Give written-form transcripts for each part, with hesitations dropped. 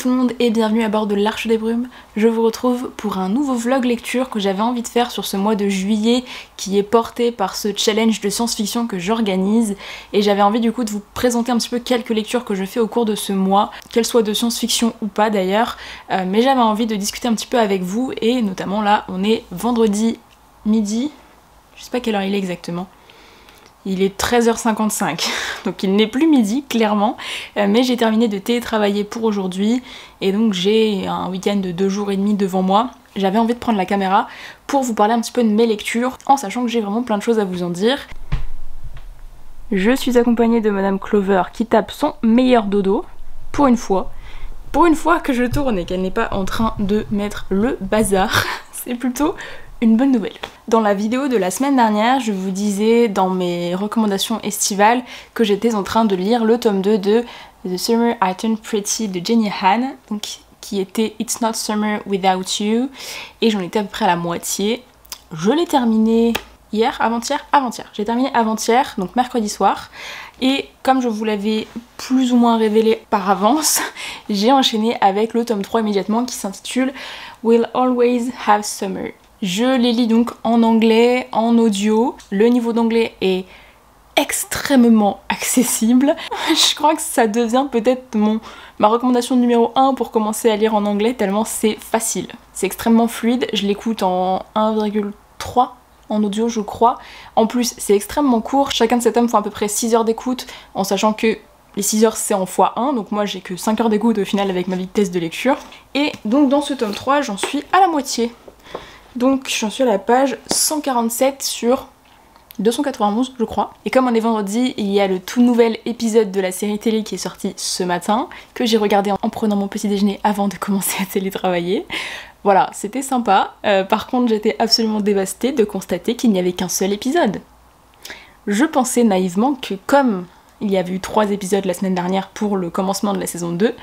tout le monde et bienvenue à bord de l'Arche des Brumes. Je vous retrouve pour un nouveau vlog lecture que j'avais envie de faire sur ce mois de juillet qui est porté par ce challenge de science-fiction que j'organise, et j'avais envie du coup de vous présenter un petit peu quelques lectures que je fais au cours de ce mois, qu'elles soient de science-fiction ou pas d'ailleurs, mais j'avais envie de discuter un petit peu avec vous, et notamment là on est vendredi midi, je sais pas quelle heure il est exactement. Il est 13h55, donc il n'est plus midi, clairement, mais j'ai terminé de télétravailler pour aujourd'hui, et donc j'ai un week-end de 2 jours et demi devant moi. J'avais envie de prendre la caméra pour vous parler un petit peu de mes lectures, en sachant que j'ai vraiment plein de choses à vous en dire. Je suis accompagnée de Madame Clover qui tape son meilleur dodo, pour une fois. Pour une fois que je tourne et qu'elle n'est pas en train de mettre le bazar, c'est plutôt une bonne nouvelle. Dans la vidéo de la semaine dernière, je vous disais dans mes recommandations estivales que j'étais en train de lire le tome 2 de The Summer I Turned Pretty de Jenny Han, donc, qui était It's Not Summer Without You, et j'en étais à peu près à la moitié. Je l'ai terminé hier, avant-hier, j'ai terminé avant-hier, donc mercredi soir, et comme je vous l'avais plus ou moins révélé par avance, j'ai enchaîné avec le tome 3 immédiatement qui s'intitule We'll Always Have Summer. Je les lis donc en anglais, en audio. Le niveau d'anglais est extrêmement accessible. Je crois que ça devient peut-être ma recommandation numéro 1 pour commencer à lire en anglais, tellement c'est facile. C'est extrêmement fluide, je l'écoute en 1,3 en audio je crois. En plus c'est extrêmement court, chacun de ces tomes font à peu près 6 heures d'écoute, en sachant que les 6 heures c'est en x1, donc moi j'ai que 5 heures d'écoute au final avec ma vitesse de lecture. Et donc dans ce tome 3 j'en suis à la moitié. Donc j'en suis à la page 147 sur 291 je crois. Et comme on est vendredi, il y a le tout nouvel épisode de la série télé qui est sorti ce matin, que j'ai regardé en prenant mon petit déjeuner avant de commencer à télétravailler. Voilà, c'était sympa. Par contre j'étais absolument dévastée de constater qu'il n'y avait qu'un seul épisode. Je pensais naïvement que comme il y avait eu 3 épisodes la semaine dernière pour le commencement de la saison 2,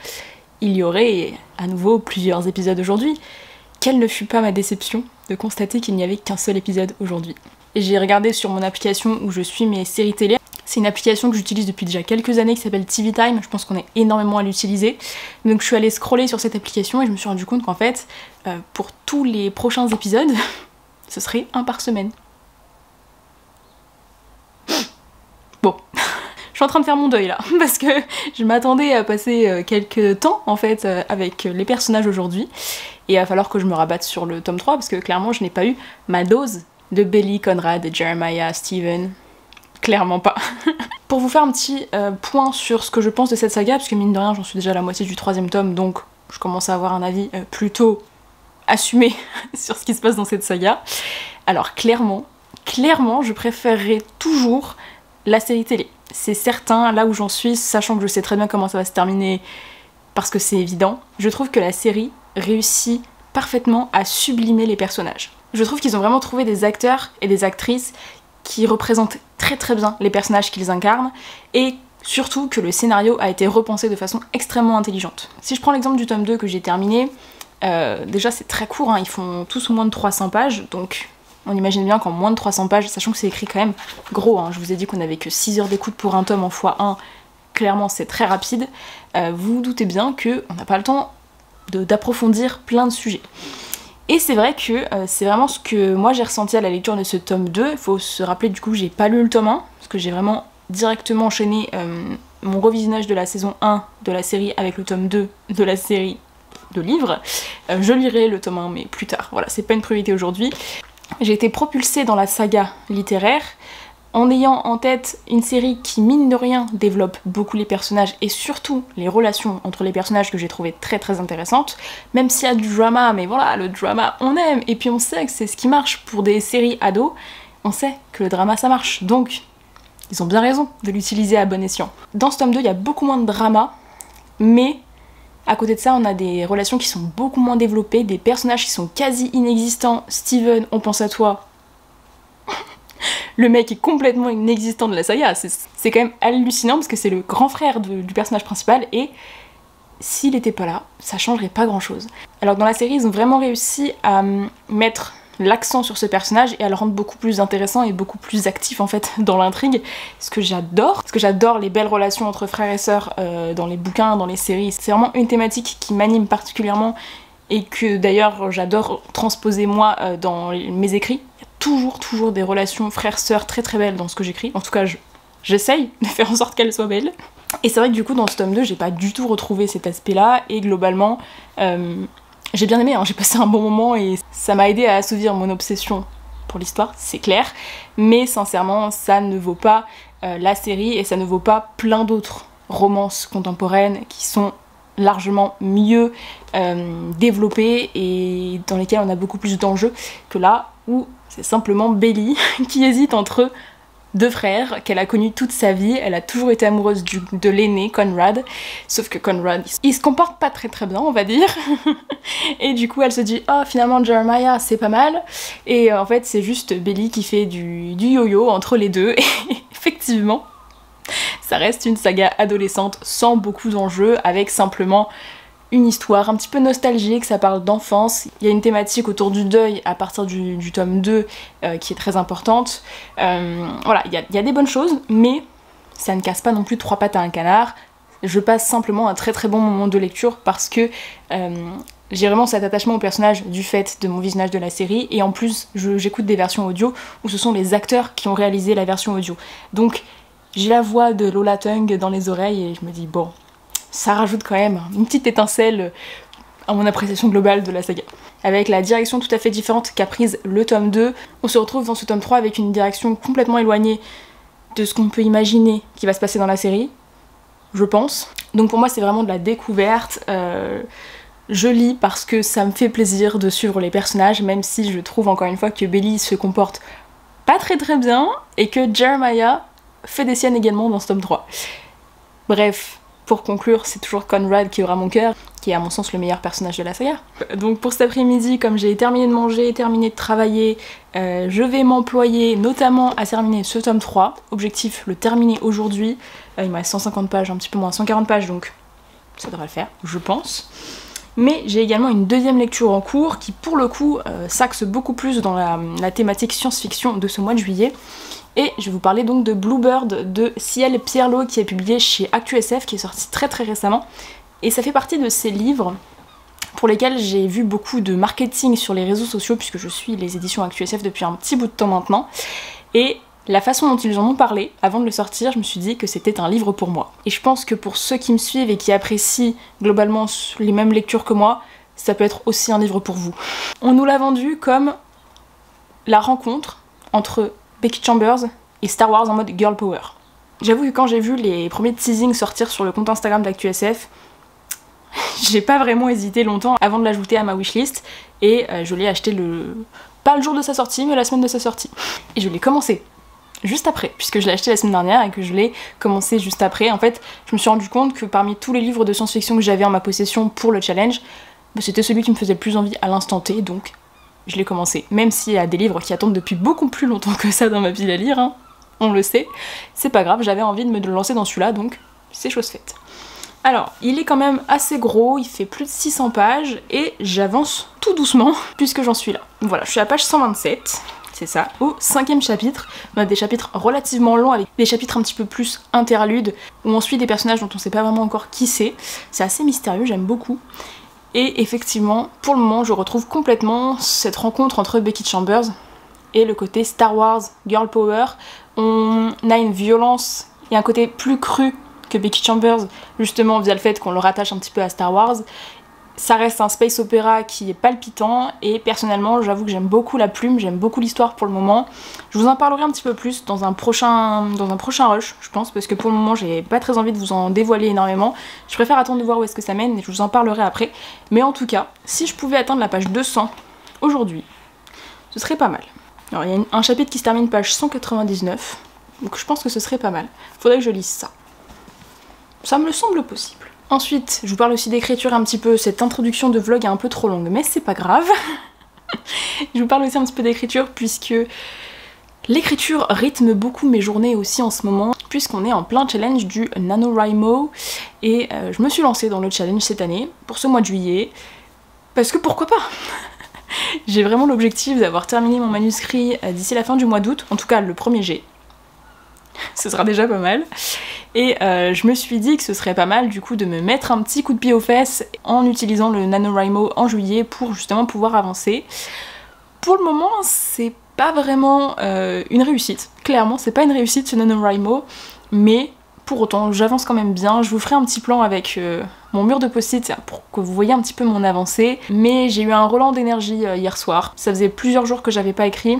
il y aurait à nouveau plusieurs épisodes aujourd'hui. Quelle ne fut pas ma déception de constater qu'il n'y avait qu'un seul épisode aujourd'hui. Et j'ai regardé sur mon application où je suis mes séries télé. C'est une application que j'utilise depuis déjà quelques années qui s'appelle TV Time, je pense qu'on est énormément à l'utiliser. Donc je suis allée scroller sur cette application et je me suis rendu compte qu'en fait, pour tous les prochains épisodes, ce serait un par semaine. Bon. Je suis en train de faire mon deuil là, parce que je m'attendais à passer quelques temps en fait avec les personnages aujourd'hui, et il va falloir que je me rabatte sur le tome 3 parce que clairement je n'ai pas eu ma dose de Belly, Conrad, Jeremiah, Steven, clairement pas. Pour vous faire un petit point sur ce que je pense de cette saga, parce que mine de rien j'en suis déjà à la moitié du 3e tome, donc je commence à avoir un avis plutôt assumé sur ce qui se passe dans cette saga. Alors clairement je préférerais toujours la série télé. C'est certain, là où j'en suis, sachant que je sais très bien comment ça va se terminer, parce que c'est évident, je trouve que la série réussit parfaitement à sublimer les personnages. Je trouve qu'ils ont vraiment trouvé des acteurs et des actrices qui représentent très très bien les personnages qu'ils incarnent, et surtout que le scénario a été repensé de façon extrêmement intelligente. Si je prends l'exemple du tome 2 que j'ai terminé, déjà c'est très court, hein, ils font tous moins de 300 pages, donc on imagine bien qu'en moins de 300 pages, sachant que c'est écrit quand même gros, hein, je vous ai dit qu'on avait que 6 heures d'écoute pour un tome en x1, clairement c'est très rapide, vous vous doutez bien qu'on n'a pas le temps d'approfondir plein de sujets. Et c'est vrai que c'est vraiment ce que moi j'ai ressenti à la lecture de ce tome 2, il faut se rappeler du coup j'ai pas lu le tome 1, parce que j'ai vraiment directement enchaîné mon revisionnage de la saison 1 de la série avec le tome 2 de la série de livres. Je lirai le tome 1 mais plus tard, voilà, c'est pas une priorité aujourd'hui. J'ai été propulsée dans la saga littéraire en ayant en tête une série qui, mine de rien, développe beaucoup les personnages et surtout les relations entre les personnages que j'ai trouvé très très intéressantes, même s'il y a du drama, mais voilà, le drama on aime, et puis on sait que c'est ce qui marche pour des séries ados, on sait que le drama ça marche, donc ils ont bien raison de l'utiliser à bon escient. Dans ce tome 2, il y a beaucoup moins de drama, mais à côté de ça, on a des relations qui sont beaucoup moins développées, des personnages qui sont quasi inexistants. Steven, on pense à toi. Le mec est complètement inexistant de la saga. C'est quand même hallucinant parce que c'est le grand frère du personnage principal et s'il était pas là, ça changerait pas grand chose. Alors dans la série, ils ont vraiment réussi à mettre l'accent sur ce personnage et à le rendre beaucoup plus intéressant et beaucoup plus actif en fait dans l'intrigue, ce que j'adore. Parce que j'adore les belles relations entre frères et sœurs dans les bouquins, dans les séries. C'est vraiment une thématique qui m'anime particulièrement et que d'ailleurs j'adore transposer moi dans mes écrits. Il y a toujours des relations frères-sœurs très très belles dans ce que j'écris. En tout cas, j'essaye de faire en sorte qu'elles soient belles. Et c'est vrai que du coup dans ce tome 2, j'ai pas du tout retrouvé cet aspect-là et globalement... j'ai bien aimé, hein, j'ai passé un bon moment et ça m'a aidé à assouvir mon obsession pour l'histoire, c'est clair, mais sincèrement ça ne vaut pas la série et ça ne vaut pas plein d'autres romances contemporaines qui sont largement mieux développées et dans lesquelles on a beaucoup plus d'enjeux que là où c'est simplement Belly qui hésite entre deux frères qu'elle a connus toute sa vie. Elle a toujours été amoureuse de l'aîné, Conrad, sauf que Conrad, il se comporte pas très très bien, on va dire. Et du coup, elle se dit « Oh, finalement, Jeremiah, c'est pas mal ». Et en fait, c'est juste Belly qui fait du yo-yo entre les deux. Et effectivement, ça reste une saga adolescente sans beaucoup d'enjeux, avec simplement une histoire un petit peu nostalgique, ça parle d'enfance, il y a une thématique autour du deuil à partir du tome 2 qui est très importante. Voilà, il y a des bonnes choses, mais ça ne casse pas non plus trois pattes à un canard. Je passe simplement un très très bon moment de lecture parce que j'ai vraiment cet attachement au personnage du fait de mon visionnage de la série, et en plus j'écoute des versions audio où ce sont les acteurs qui ont réalisé la version audio. Donc j'ai la voix de Lola Tung dans les oreilles et je me dis bon, ça rajoute quand même une petite étincelle à mon appréciation globale de la saga. Avec la direction tout à fait différente qu'a prise le tome 2, on se retrouve dans ce tome 3 avec une direction complètement éloignée de ce qu'on peut imaginer qui va se passer dans la série, je pense. Donc pour moi c'est vraiment de la découverte. Je lis parce que ça me fait plaisir de suivre les personnages, même si je trouve encore une fois que Belly se comporte pas très très bien et que Jeremiah fait des siennes également dans ce tome 3. Bref, pour conclure, c'est toujours Conrad qui aura mon cœur, qui est à mon sens le meilleur personnage de la saga. Donc pour cet après-midi, comme j'ai terminé de manger, terminé de travailler, je vais m'employer notamment à terminer ce tome 3. Objectif, le terminer aujourd'hui. Il me reste 150 pages, un petit peu moins, 140 pages, donc ça devrait le faire, je pense. Mais j'ai également une deuxième lecture en cours qui pour le coup s'axe beaucoup plus dans la thématique science-fiction de ce mois de juillet. Et je vais vous parler donc de Bluebird de Ciel Pierlot qui est publié chez ActuSF, qui est sorti très très récemment. Et ça fait partie de ces livres pour lesquels j'ai vu beaucoup de marketing sur les réseaux sociaux puisque je suis les éditions ActuSF depuis un petit bout de temps maintenant. Et la façon dont ils en ont parlé avant de le sortir, je me suis dit que c'était un livre pour moi. Et je pense que pour ceux qui me suivent et qui apprécient globalement les mêmes lectures que moi, ça peut être aussi un livre pour vous. On nous l'a vendu comme la rencontre entre Becky Chambers et Star Wars en mode girl power. J'avoue que quand j'ai vu les premiers teasings sortir sur le compte Instagram d'ActuSF, j'ai pas vraiment hésité longtemps avant de l'ajouter à ma wishlist et je l'ai acheté pas le jour de sa sortie mais la semaine de sa sortie. Et je l'ai commencé juste après, puisque je l'ai acheté la semaine dernière et que je l'ai commencé juste après. En fait, je me suis rendu compte que parmi tous les livres de science-fiction que j'avais en ma possession pour le challenge, c'était celui qui me faisait le plus envie à l'instant T, donc je l'ai commencé. Même s'il y a des livres qui attendent depuis beaucoup plus longtemps que ça dans ma vie à lire, hein, on le sait, c'est pas grave, j'avais envie de me lancer dans celui-là, donc c'est chose faite. Alors, il est quand même assez gros, il fait plus de 600 pages, et j'avance tout doucement, puisque j'en suis là. Voilà, je suis à page 127, c'est ça, au 5e chapitre. On a des chapitres relativement longs, avec des chapitres un petit peu plus interludes, où on suit des personnages dont on sait pas vraiment encore qui c'est. C'est assez mystérieux, j'aime beaucoup. Et effectivement, pour le moment, je retrouve complètement cette rencontre entre Becky Chambers et le côté Star Wars, Girl Power. On a une violence et un côté plus cru que Becky Chambers, justement via le fait qu'on le rattache un petit peu à Star Wars. Ça reste un space opéra qui est palpitant et personnellement, j'avoue que j'aime beaucoup la plume, j'aime beaucoup l'histoire pour le moment. Je vous en parlerai un petit peu plus dans un prochain rush, je pense, parce que pour le moment, j'ai pas très envie de vous en dévoiler énormément. Je préfère attendre de voir où est-ce que ça mène et je vous en parlerai après. Mais en tout cas, si je pouvais atteindre la page 200 aujourd'hui, ce serait pas mal. Alors, il y a un chapitre qui se termine page 199, donc je pense que ce serait pas mal. Faudrait que je lise ça. Ça me semble possible. Ensuite, je vous parle aussi d'écriture un petit peu, cette introduction de vlog est un peu trop longue, mais c'est pas grave. Je vous parle aussi un petit peu d'écriture puisque l'écriture rythme beaucoup mes journées aussi en ce moment, puisqu'on est en plein challenge du NaNoWriMo, et je me suis lancée dans le challenge cette année, pour ce mois de juillet, parce que pourquoi pas. J'ai vraiment l'objectif d'avoir terminé mon manuscrit d'ici la fin du mois d'août, en tout cas le premier jet. Ce sera déjà pas mal. Et je me suis dit que ce serait pas mal du coup de me mettre un petit coup de pied aux fesses en utilisant le NaNoWriMo en juillet pour justement pouvoir avancer. Pour le moment, c'est pas vraiment une réussite. Clairement, c'est pas une réussite ce NaNoWriMo, mais pour autant, j'avance quand même bien. Je vous ferai un petit plan avec mon mur de post-it pour que vous voyez un petit peu mon avancée. Mais j'ai eu un relent d'énergie hier soir. Ça faisait plusieurs jours que j'avais pas écrit,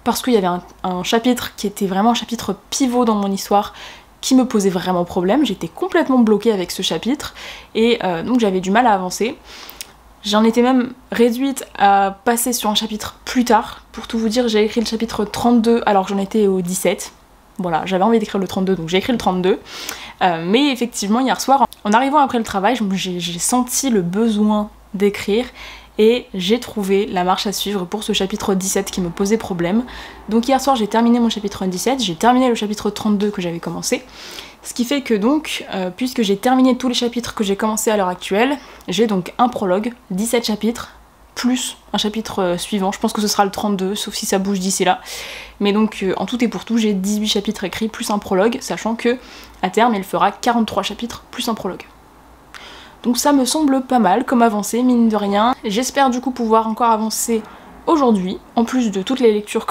parce qu'il y avait un chapitre qui était vraiment un chapitre pivot dans mon histoire, qui me posait vraiment problème. J'étais complètement bloquée avec ce chapitre, et donc j'avais du mal à avancer. J'en étais même réduite à passer sur un chapitre plus tard. Pour tout vous dire, j'ai écrit le chapitre 32 alors que j'en étais au 17. Voilà, j'avais envie d'écrire le 32, donc j'ai écrit le 32. Mais effectivement, hier soir, en arrivant après le travail, j'ai senti le besoin d'écrire, et j'ai trouvé la marche à suivre pour ce chapitre 17 qui me posait problème. Donc hier soir, j'ai terminé mon chapitre 17, j'ai terminé le chapitre 32 que j'avais commencé. Ce qui fait que donc, puisque j'ai terminé tous les chapitres que j'ai commencé à l'heure actuelle, j'ai donc un prologue, 17 chapitres, plus un chapitre suivant. Je pense que ce sera le 32, sauf si ça bouge d'ici là. Mais donc, en tout et pour tout, j'ai 18 chapitres écrits, plus un prologue, sachant que à terme, il fera 43 chapitres, plus un prologue. Donc ça me semble pas mal comme avancée, mine de rien. J'espère du coup pouvoir encore avancer aujourd'hui, en plus de toutes les lectures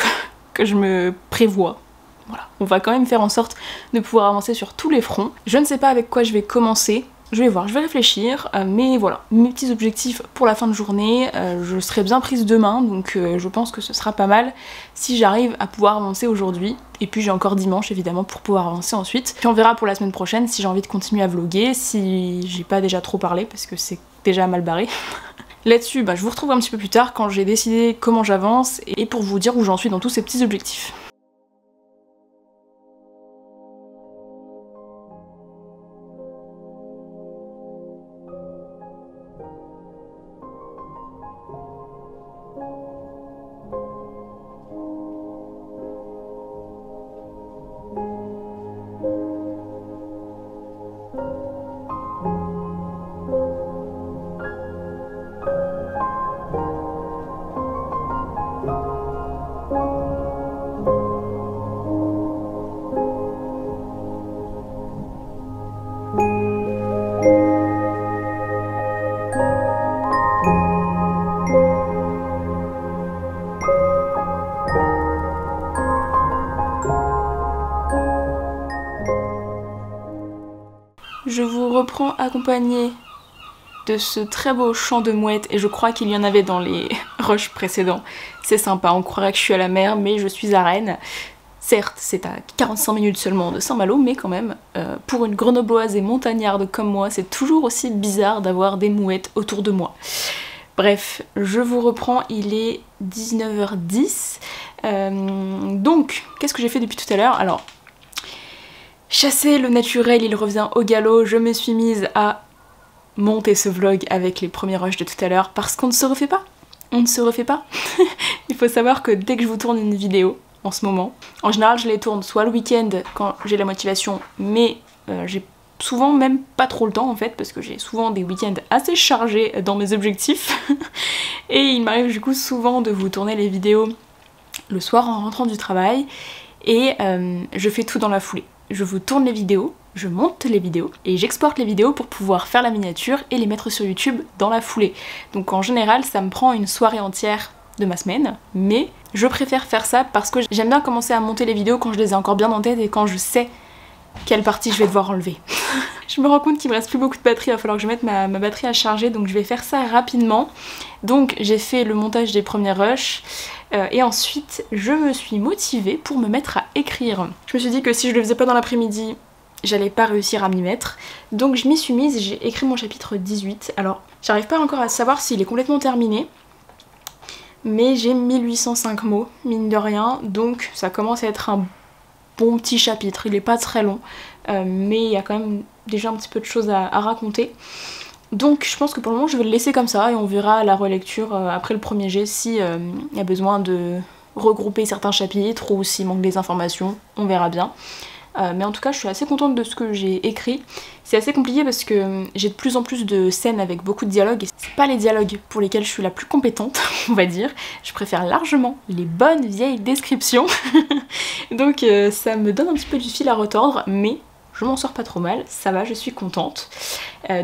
que je me prévois. Voilà, on va quand même faire en sorte de pouvoir avancer sur tous les fronts. Je ne sais pas avec quoi je vais commencer, je vais voir, je vais réfléchir, mais voilà, mes petits objectifs pour la fin de journée, je serai bien prise demain, donc je pense que ce sera pas mal si j'arrive à pouvoir avancer aujourd'hui. Et puis j'ai encore dimanche évidemment pour pouvoir avancer ensuite. Puis on verra pour la semaine prochaine si j'ai envie de continuer à vlogger, si j'ai pas déjà trop parlé parce que c'est déjà mal barré. Là-dessus, je vous retrouve un petit peu plus tard quand j'ai décidé comment j'avance et pour vous dire où j'en suis dans tous ces petits objectifs. Je vous reprends accompagné de ce très beau chant de mouette, et je crois qu'il y en avait dans les rushs précédents. C'est sympa, on croirait que je suis à la mer, mais je suis à Rennes. Certes, c'est à 45 minutes seulement de Saint-Malo, mais quand même, pour une grenobloise et montagnarde comme moi, c'est toujours aussi bizarre d'avoir des mouettes autour de moi. Bref, je vous reprends, il est 19h10. Donc, qu'est-ce que j'ai fait depuis tout à l'heure? Alors, chasser le naturel, il revient au galop, je me suis mise à monter ce vlog avec les premiers rushs de tout à l'heure parce qu'on ne se refait pas. On ne se refait pas. Il faut savoir que dès que je vous tourne une vidéo, en ce moment, en général je les tourne soit le week-end quand j'ai la motivation, mais j'ai souvent même pas trop le temps en fait parce que j'ai souvent des week-ends assez chargés dans mes objectifs. Et il m'arrive du coup souvent de vous tourner les vidéos le soir en rentrant du travail et je fais tout dans la foulée. Je vous tourne les vidéos, je monte les vidéos et j'exporte les vidéos pour pouvoir faire la miniature et les mettre sur YouTube dans la foulée. Donc en général ça me prend une soirée entière de ma semaine, mais je préfère faire ça parce que j'aime bien commencer à monter les vidéos quand je les ai encore bien en tête et quand je sais quelle partie je vais devoir enlever. Je me rends compte qu'il me reste plus beaucoup de batterie, il va falloir que je mette ma batterie à charger, donc je vais faire ça rapidement. Donc j'ai fait le montage des premiers rushs et ensuite je me suis motivée pour me mettre à écrire. Je me suis dit que si je le faisais pas dans l'après-midi, j'allais pas réussir à m'y mettre. Donc je m'y suis mise, j'ai écrit mon chapitre 18. Alors j'arrive pas encore à savoir s'il est complètement terminé, mais j'ai 1805 mots, mine de rien, donc ça commence à être un bon petit chapitre. Il est pas très long, mais il y a quand même déjà un petit peu de choses à raconter. Donc je pense que pour le moment je vais le laisser comme ça et on verra à la relecture après le premier jet si il y a besoin de regrouper certains chapitres ou s'il manque des informations, on verra bien. mais en tout cas je suis assez contente de ce que j'ai écrit. C'est assez compliqué parce que j'ai de plus en plus de scènes avec beaucoup de dialogues et c'est pas les dialogues pour lesquels je suis la plus compétente, on va dire. Je préfère largement les bonnes vieilles descriptions. Donc ça me donne un petit peu du fil à retordre, mais je m'en sors pas trop mal, ça va, je suis contente.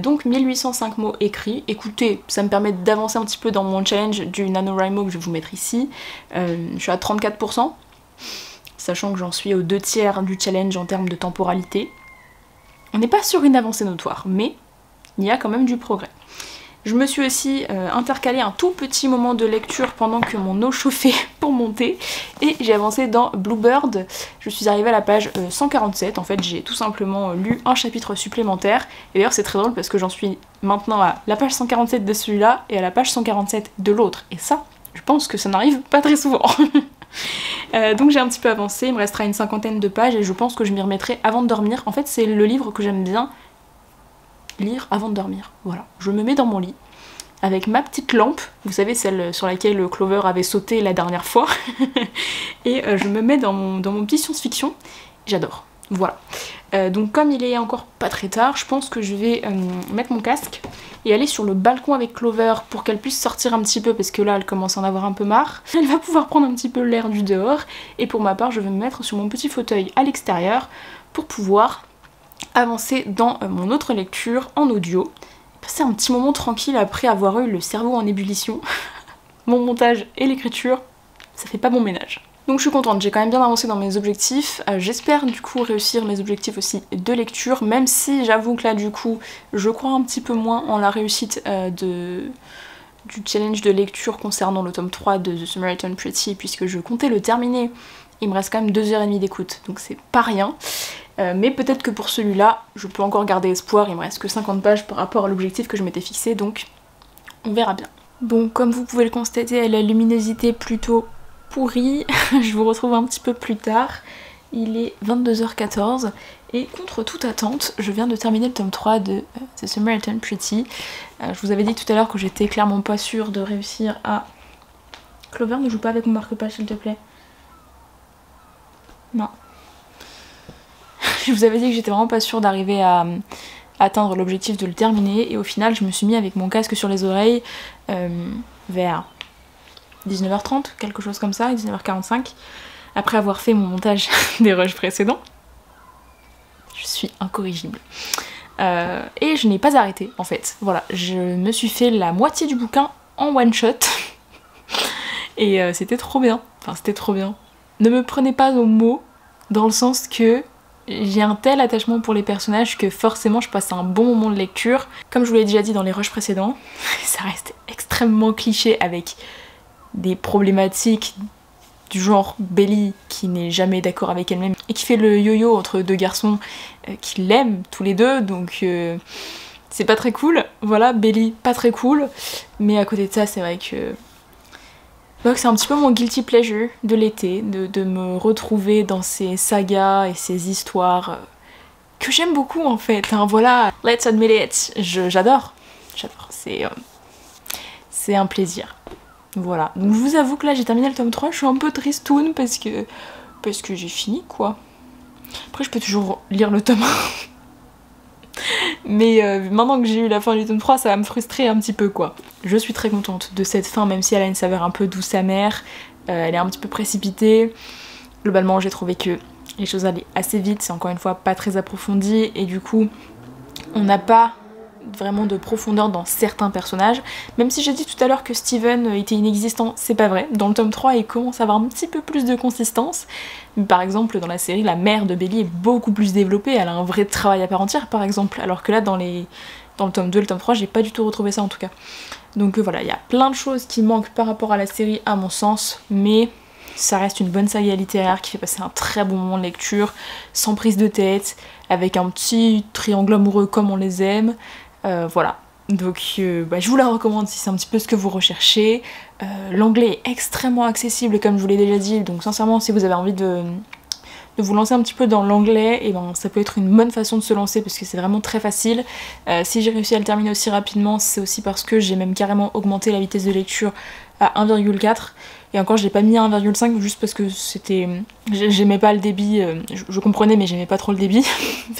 Donc 1805 mots écrits. Écoutez, ça me permet d'avancer un petit peu dans mon challenge du NaNoWriMo que je vais vous mettre ici. Je suis à 34%, sachant que j'en suis aux 2/3 du challenge en termes de temporalité. On n'est pas sur une avancée notoire, mais il y a quand même du progrès. Je me suis aussi intercalé un tout petit moment de lecture pendant que mon eau chauffait pour monter et j'ai avancé dans Bluebird. Je suis arrivée à la page 147, en fait j'ai tout simplement lu un chapitre supplémentaire et d'ailleurs c'est très drôle parce que j'en suis maintenant à la page 147 de celui-là et à la page 147 de l'autre et ça, je pense que ça n'arrive pas très souvent. Donc j'ai un petit peu avancé, il me restera une 50aine de pages et je pense que je m'y remettrai avant de dormir. En fait c'est le livre que j'aime bien lire avant de dormir. Voilà, je me mets dans mon lit avec ma petite lampe, vous savez celle sur laquelle Clover avait sauté la dernière fois, et je me mets dans mon petit science-fiction, j'adore. Voilà. Donc comme il est encore pas très tard, je pense que je vais mettre mon casque et aller sur le balcon avec Clover pour qu'elle puisse sortir un petit peu parce que là elle commence à en avoir un peu marre. Elle va pouvoir prendre un petit peu l'air du dehors et pour ma part je vais me mettre sur mon petit fauteuil à l'extérieur pour pouvoir avancer dans mon autre lecture en audio. Passer un petit moment tranquille après avoir eu le cerveau en ébullition. Mon montage et l'écriture, ça fait pas bon ménage. Donc je suis contente, j'ai quand même bien avancé dans mes objectifs. J'espère du coup réussir mes objectifs aussi de lecture, même si j'avoue que là du coup je crois un petit peu moins en la réussite du challenge de lecture concernant le tome 3 de The Samaritan Pretty puisque je comptais le terminer. Il me reste quand même 2h30 d'écoute, donc c'est pas rien. Mais peut-être que pour celui-là, je peux encore garder espoir, il me reste que 50 pages par rapport à l'objectif que je m'étais fixé, donc on verra bien. Bon, comme vous pouvez le constater, la luminosité plutôt pourrie, je vous retrouve un petit peu plus tard. Il est 22h14, et contre toute attente, je viens de terminer le tome 3 de The Samaritan Pretty. Je vous avais dit tout à l'heure que j'étais clairement pas sûre de réussir à... Clover, ne joue pas avec mon marque-page s'il te plaît. Non. Je vous avais dit que j'étais vraiment pas sûre d'arriver à atteindre l'objectif de le terminer et au final je me suis mis avec mon casque sur les oreilles vers 19h30, quelque chose comme ça, 19h45, après avoir fait mon montage des rushs précédents. Je suis incorrigible. Et je n'ai pas arrêté en fait, voilà, je me suis fait la moitié du bouquin en one shot et c'était trop bien, enfin c'était trop bien. Ne me prenez pas au mot, dans le sens que j'ai un tel attachement pour les personnages que forcément je passe un bon moment de lecture. Comme je vous l'ai déjà dit dans les rushs précédents, ça reste extrêmement cliché avec des problématiques du genre Belly qui n'est jamais d'accord avec elle-même et qui fait le yo-yo entre deux garçons qui l'aiment tous les deux, donc c'est pas très cool. Voilà, Belly pas très cool, mais à côté de ça c'est vrai que... Donc c'est un petit peu mon guilty pleasure de l'été, de me retrouver dans ces sagas et ces histoires que j'aime beaucoup en fait, hein, voilà, let's admit it, j'adore, c'est un plaisir. Voilà, donc je vous avoue que là j'ai terminé le tome 3, je suis un peu tristoun parce que j'ai fini quoi. Après je peux toujours lire le tome 1. Mais maintenant que j'ai eu la fin du tome 3, ça va me frustrer un petit peu quoi. Je suis très contente de cette fin, même si elle a une saveur un peu douce amère, elle est un petit peu précipitée. Globalement j'ai trouvé que les choses allaient assez vite, c'est encore une fois pas très approfondi et du coup on n'a pas vraiment de profondeur dans certains personnages. Même si j'ai dit tout à l'heure que Steven était inexistant, c'est pas vrai. Dans le tome 3 il commence à avoir un petit peu plus de consistance. Par exemple dans la série la mère de Belly est beaucoup plus développée, elle a un vrai travail à part entière par exemple, alors que là dans le tome 2 et le tome 3 j'ai pas du tout retrouvé ça en tout cas. Donc voilà, il y a plein de choses qui manquent par rapport à la série à mon sens, mais ça reste une bonne saga littéraire qui fait passer un très bon moment de lecture, sans prise de tête, avec un petit triangle amoureux comme on les aime. Voilà, donc je vous la recommande si c'est un petit peu ce que vous recherchez. L'anglais est extrêmement accessible comme je vous l'ai déjà dit, donc sincèrement si vous avez envie de de vous lancer un petit peu dans l'anglais, et ben ça peut être une bonne façon de se lancer parce que c'est vraiment très facile. Si j'ai réussi à le terminer aussi rapidement, c'est aussi parce que j'ai même carrément augmenté la vitesse de lecture à 1,4 et encore je l'ai pas mis à 1,5 juste parce que c'était... j'aimais pas le débit, je comprenais mais j'aimais pas trop le débit.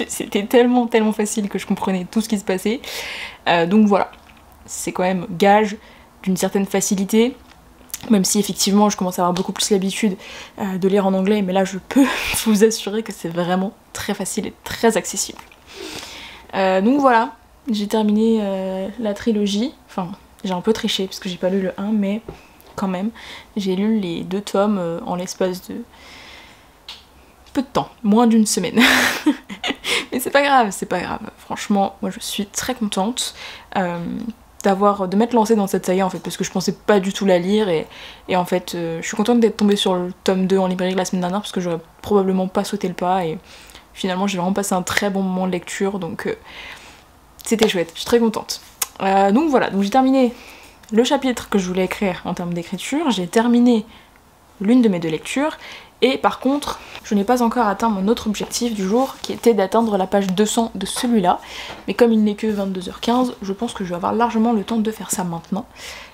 C'était tellement facile que je comprenais tout ce qui se passait. Donc voilà, c'est quand même gage d'une certaine facilité. Même si effectivement je commence à avoir beaucoup plus l'habitude de lire en anglais, mais là je peux vous assurer que c'est vraiment très facile et très accessible. Donc voilà, j'ai terminé la trilogie, enfin j'ai un peu triché parce que j'ai pas lu le 1, mais quand même, j'ai lu les 2 tomes en l'espace de peu de temps, moins d'une semaine. Mais c'est pas grave, franchement, moi je suis très contente. De m'être lancée dans cette saga en fait, parce que je pensais pas du tout la lire et en fait je suis contente d'être tombée sur le tome 2 en librairie la semaine dernière parce que j'aurais probablement pas sauté le pas et finalement j'ai vraiment passé un très bon moment de lecture, donc c'était chouette, je suis très contente. Donc voilà, donc j'ai terminé le chapitre que je voulais écrire en termes d'écriture, j'ai terminé l'une de mes 2 lectures et par contre je n'ai pas encore atteint mon autre objectif du jour qui était d'atteindre la page 200 de celui-là, mais comme il n'est que 22h15 je pense que je vais avoir largement le temps de faire ça maintenant.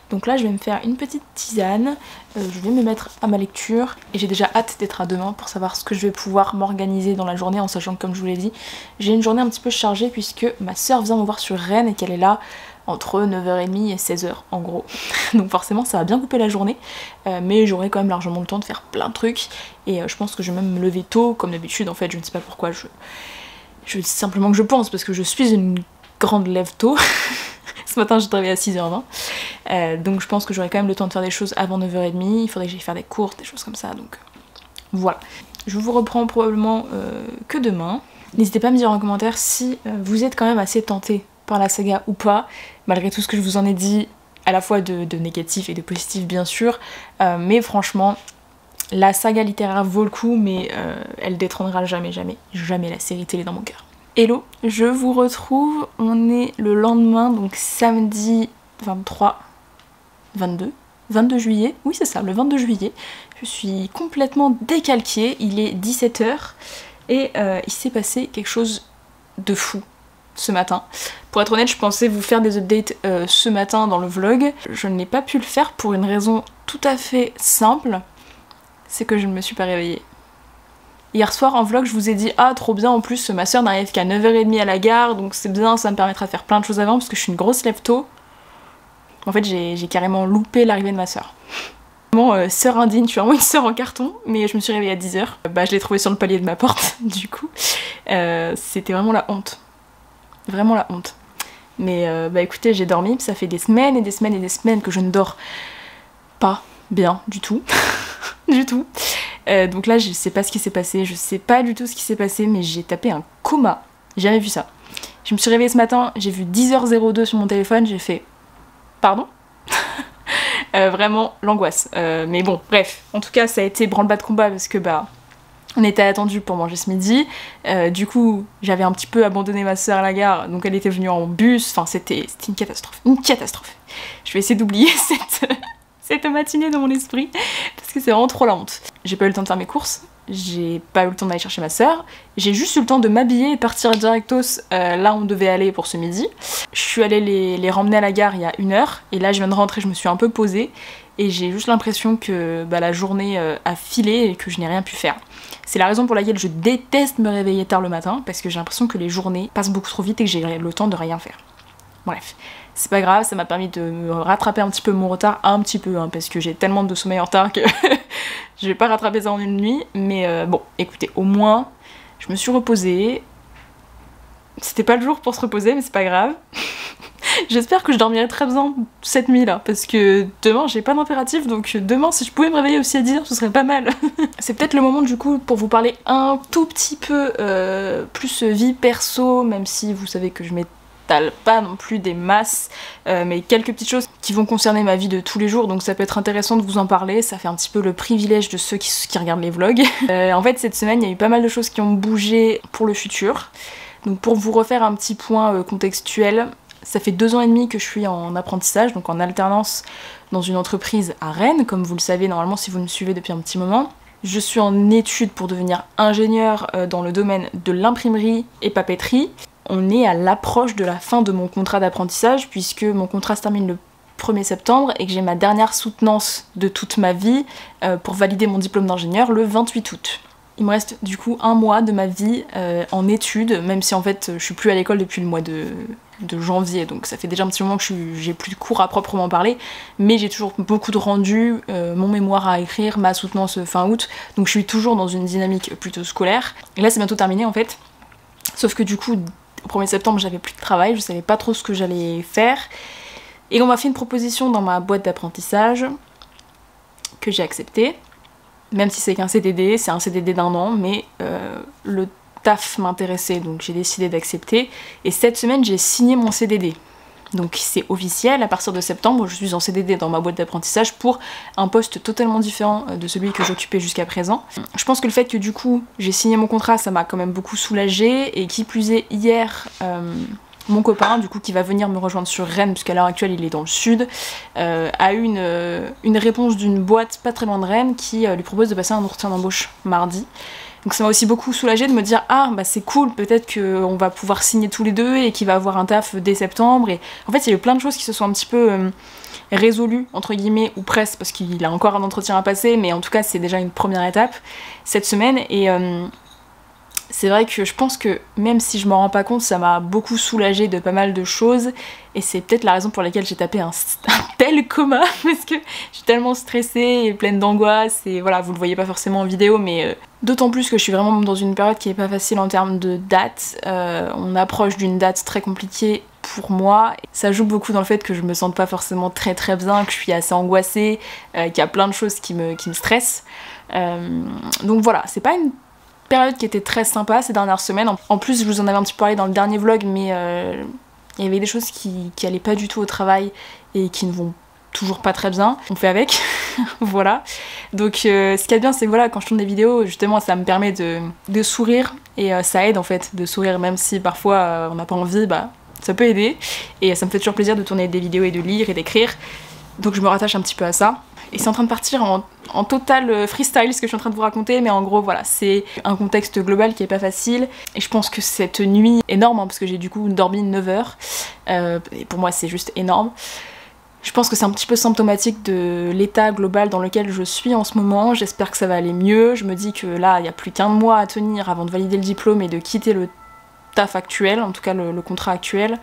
Donc là je vais me faire une petite tisane, je vais me mettre à ma lecture et j'ai déjà hâte d'être à demain pour savoir ce que je vais pouvoir m'organiser dans la journée, en sachant que comme je vous l'ai dit j'ai une journée un petit peu chargée puisque ma soeur vient me voir sur Rennes et qu'elle est là entre 9h30 et 16h en gros. Donc forcément ça va bien couper la journée, mais j'aurai quand même largement le temps de faire plein de trucs et je pense que je vais même me lever tôt comme d'habitude en fait, je ne sais pas pourquoi, je dis simplement que je pense parce que je suis une grande lève tôt. Ce matin j'ai travaillé à 6h20, donc je pense que j'aurai quand même le temps de faire des choses avant 9h30, il faudrait que j'aille faire des courses, des choses comme ça, donc voilà. Je vous reprends probablement que demain. N'hésitez pas à me dire en commentaire si vous êtes quand même assez tenté par la saga ou pas, malgré tout ce que je vous en ai dit, à la fois de négatif et de positif bien sûr, mais franchement, la saga littéraire vaut le coup, mais elle détrônera jamais la série télé dans mon cœur. Hello, je vous retrouve, on est le lendemain, donc samedi 22 juillet, oui c'est ça, le 22 juillet, je suis complètement décalquée, il est 17h, et il s'est passé quelque chose de fou ce matin. Pour être honnête, je pensais vous faire des updates ce matin dans le vlog. Je n'ai pas pu le faire pour une raison tout à fait simple, c'est que je ne me suis pas réveillée. Hier soir en vlog je vous ai dit ah trop bien, en plus ma soeur n'arrive qu'à 9h30 à la gare donc c'est bien, ça me permettra de faire plein de choses avant parce que je suis une grosse lève tôt. En fait j'ai carrément loupé l'arrivée de ma soeur. Vraiment sœur indigne, je suis vraiment une sœur en carton, mais je me suis réveillée à 10h. Bah je l'ai trouvée sur le palier de ma porte du coup. C'était vraiment la honte. Vraiment la honte. Mais bah écoutez, j'ai dormi, ça fait des semaines et des semaines et des semaines que je ne dors pas bien du tout. Du tout. Donc là je sais pas ce qui s'est passé, je sais pas du tout ce qui s'est passé, mais j'ai tapé un coma. J'ai jamais vu ça. Je me suis réveillée ce matin, j'ai vu 10h02 sur mon téléphone, j'ai fait pardon. Vraiment l'angoisse. Mais bon, bref, en tout cas ça a été branle-bas de combat parce que bah on était attendu pour manger ce midi, du coup j'avais un petit peu abandonné ma soeur à la gare, donc elle était venue en bus, enfin c'était une catastrophe. Je vais essayer d'oublier cette matinée dans mon esprit, parce que c'est vraiment trop la honte. J'ai pas eu le temps de faire mes courses, j'ai pas eu le temps d'aller chercher ma soeur, j'ai juste eu le temps de m'habiller et partir directos là où on devait aller pour ce midi. Je suis allée les ramener à la gare il y a 1h, et là je viens de rentrer, je me suis un peu posée, et j'ai juste l'impression que bah, la journée a filé et que je n'ai rien pu faire. C'est la raison pour laquelle je déteste me réveiller tard le matin, parce que j'ai l'impression que les journées passent beaucoup trop vite et que j'ai le temps de rien faire. Bref, c'est pas grave, ça m'a permis de me rattraper un petit peu mon retard, un petit peu, hein, parce que j'ai tellement de sommeil en retard que je vais pas rattraper ça en une nuit, mais bon, écoutez, au moins, je me suis reposée. C'était pas le jour pour se reposer, mais c'est pas grave. J'espère que je dormirai très bien cette nuit-là, parce que demain j'ai pas d'impératif, donc demain si je pouvais me réveiller aussi à 10h, ce serait pas mal. C'est peut-être le moment du coup pour vous parler un tout petit peu plus vie perso, même si vous savez que je m'étale pas non plus des masses, mais quelques petites choses qui vont concerner ma vie de tous les jours, donc ça peut être intéressant de vous en parler, ça fait un petit peu le privilège de ceux qui regardent les vlogs. En fait cette semaine il y a eu pas mal de choses qui ont bougé pour le futur, donc pour vous refaire un petit point contextuel, ça fait 2 ans et demi que je suis en apprentissage, donc en alternance dans une entreprise à Rennes, comme vous le savez normalement si vous me suivez depuis un petit moment. Je suis en études pour devenir ingénieure dans le domaine de l'imprimerie et papeterie. On est à l'approche de la fin de mon contrat d'apprentissage puisque mon contrat se termine le 1er septembre et que j'ai ma dernière soutenance de toute ma vie pour valider mon diplôme d'ingénieur le 28 août. Il me reste du coup un mois de ma vie en études, même si en fait je suis plus à l'école depuis le mois de janvier, donc ça fait déjà un petit moment que j'ai plus de cours à proprement parler, mais j'ai toujours beaucoup de rendus, mon mémoire à écrire, ma soutenance fin août, donc je suis toujours dans une dynamique plutôt scolaire. Et là c'est bientôt terminé en fait, sauf que du coup au 1er septembre j'avais plus de travail, je savais pas trop ce que j'allais faire, et on m'a fait une proposition dans ma boîte d'apprentissage que j'ai acceptée. Même si c'est qu'un CDD, c'est un CDD d'1 an, mais le taf m'intéressait, donc j'ai décidé d'accepter. Et cette semaine, j'ai signé mon CDD. Donc c'est officiel, à partir de septembre, je suis en CDD dans ma boîte d'apprentissage pour un poste totalement différent de celui que j'occupais jusqu'à présent. Je pense que le fait que du coup, j'ai signé mon contrat, ça m'a quand même beaucoup soulagée, et qui plus est, hier... mon copain, du coup, qui va venir me rejoindre sur Rennes, puisqu'à l'heure actuelle il est dans le sud, a eu une réponse d'une boîte pas très loin de Rennes qui lui propose de passer un entretien d'embauche mardi. Donc ça m'a aussi beaucoup soulagée de me dire ah bah c'est cool, peut-être qu'on va pouvoir signer tous les deux et qu'il va avoir un taf dès septembre. Et en fait il y a eu plein de choses qui se sont un petit peu résolues, entre guillemets, ou presque, parce qu'il a encore un entretien à passer, mais en tout cas c'est déjà une première étape cette semaine. Et c'est vrai que je pense que même si je m'en rends pas compte, ça m'a beaucoup soulagée de pas mal de choses, et c'est peut-être la raison pour laquelle j'ai tapé un tel coma, parce que je suis tellement stressée et pleine d'angoisse, et voilà, vous le voyez pas forcément en vidéo, mais d'autant plus que je suis vraiment dans une période qui est pas facile en termes de date. On approche d'une date très compliquée pour moi, ça joue beaucoup dans le fait que je me sente pas forcément très bien, que je suis assez angoissée, qu'il y a plein de choses qui me stressent. Donc voilà, c'est pas une période qui était très sympa ces dernières semaines. En plus, je vous en avais un petit peu parlé dans le dernier vlog, mais il y avait des choses qui allaient pas du tout au travail et qui ne vont toujours pas très bien. On fait avec, voilà. Donc ce qu'il y a de bien, c'est que voilà, quand je tourne des vidéos, justement, ça me permet de sourire, et ça aide en fait de sourire, même si parfois on n'a pas envie, bah ça peut aider. Et ça me fait toujours plaisir de tourner des vidéos et de lire et d'écrire. Donc je me rattache un petit peu à ça. Et c'est en train de partir en total freestyle ce que je suis en train de vous raconter, mais en gros voilà, c'est un contexte global qui est pas facile. Et je pense que cette nuit énorme, parce que j'ai du coup dormi 9 heures, et pour moi c'est juste énorme, je pense que c'est un petit peu symptomatique de l'état global dans lequel je suis en ce moment. J'espère que ça va aller mieux. Je me dis que là, il n'y a plus qu'un mois à tenir avant de valider le diplôme et de quitter le taf actuel, en tout cas le contrat actuel.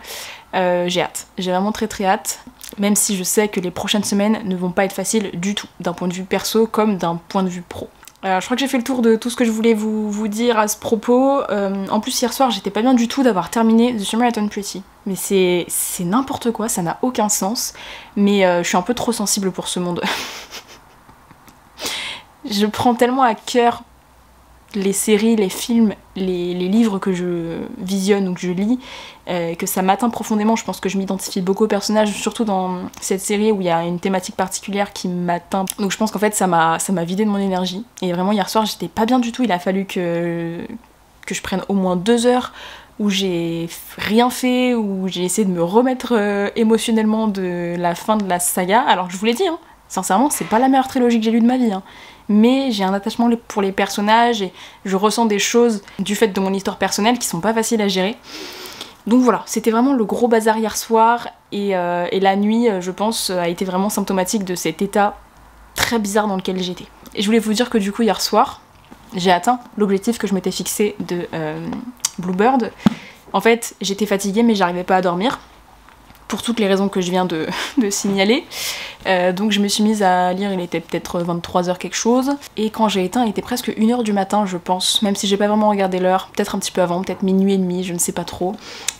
J'ai hâte, j'ai vraiment très hâte. Même si je sais que les prochaines semaines ne vont pas être faciles du tout, d'un point de vue perso comme d'un point de vue pro. Je crois que j'ai fait le tour de tout ce que je voulais vous dire à ce propos. En plus hier soir j'étais pas bien du tout d'avoir terminé The Summer I Turned Pretty. Mais c'est n'importe quoi, ça n'a aucun sens. Mais je suis un peu trop sensible pour ce monde. Je prends tellement à cœur les séries, les films, les livres que je visionne ou que je lis, que ça m'atteint profondément. Je pense que je m'identifie beaucoup aux personnages, surtout dans cette série où il y a une thématique particulière qui m'atteint. Donc je pense qu'en fait ça m'a vidé de mon énergie. Et vraiment hier soir j'étais pas bien du tout, il a fallu que je prenne au moins 2 heures où j'ai rien fait, où j'ai essayé de me remettre émotionnellement de la fin de la saga. Alors je vous l'ai dit, hein, sincèrement c'est pas la meilleure trilogie que j'ai lue de ma vie, hein. Mais j'ai un attachement pour les personnages et je ressens des choses du fait de mon histoire personnelle qui sont pas faciles à gérer. Donc voilà, c'était vraiment le gros bazar hier soir, et la nuit, je pense, a été vraiment symptomatique de cet état très bizarre dans lequel j'étais. Et je voulais vous dire que du coup hier soir, j'ai atteint l'objectif que je m'étais fixé de Bluebird. En fait, j'étais fatiguée mais j'arrivais pas à dormir, pour toutes les raisons que je viens de signaler. Donc je me suis mise à lire, il était peut-être 23h quelque chose, et quand j'ai éteint il était presque 1h du matin je pense, même si j'ai pas vraiment regardé l'heure, peut-être un petit peu avant, peut-être minuit et demi, je ne sais pas trop.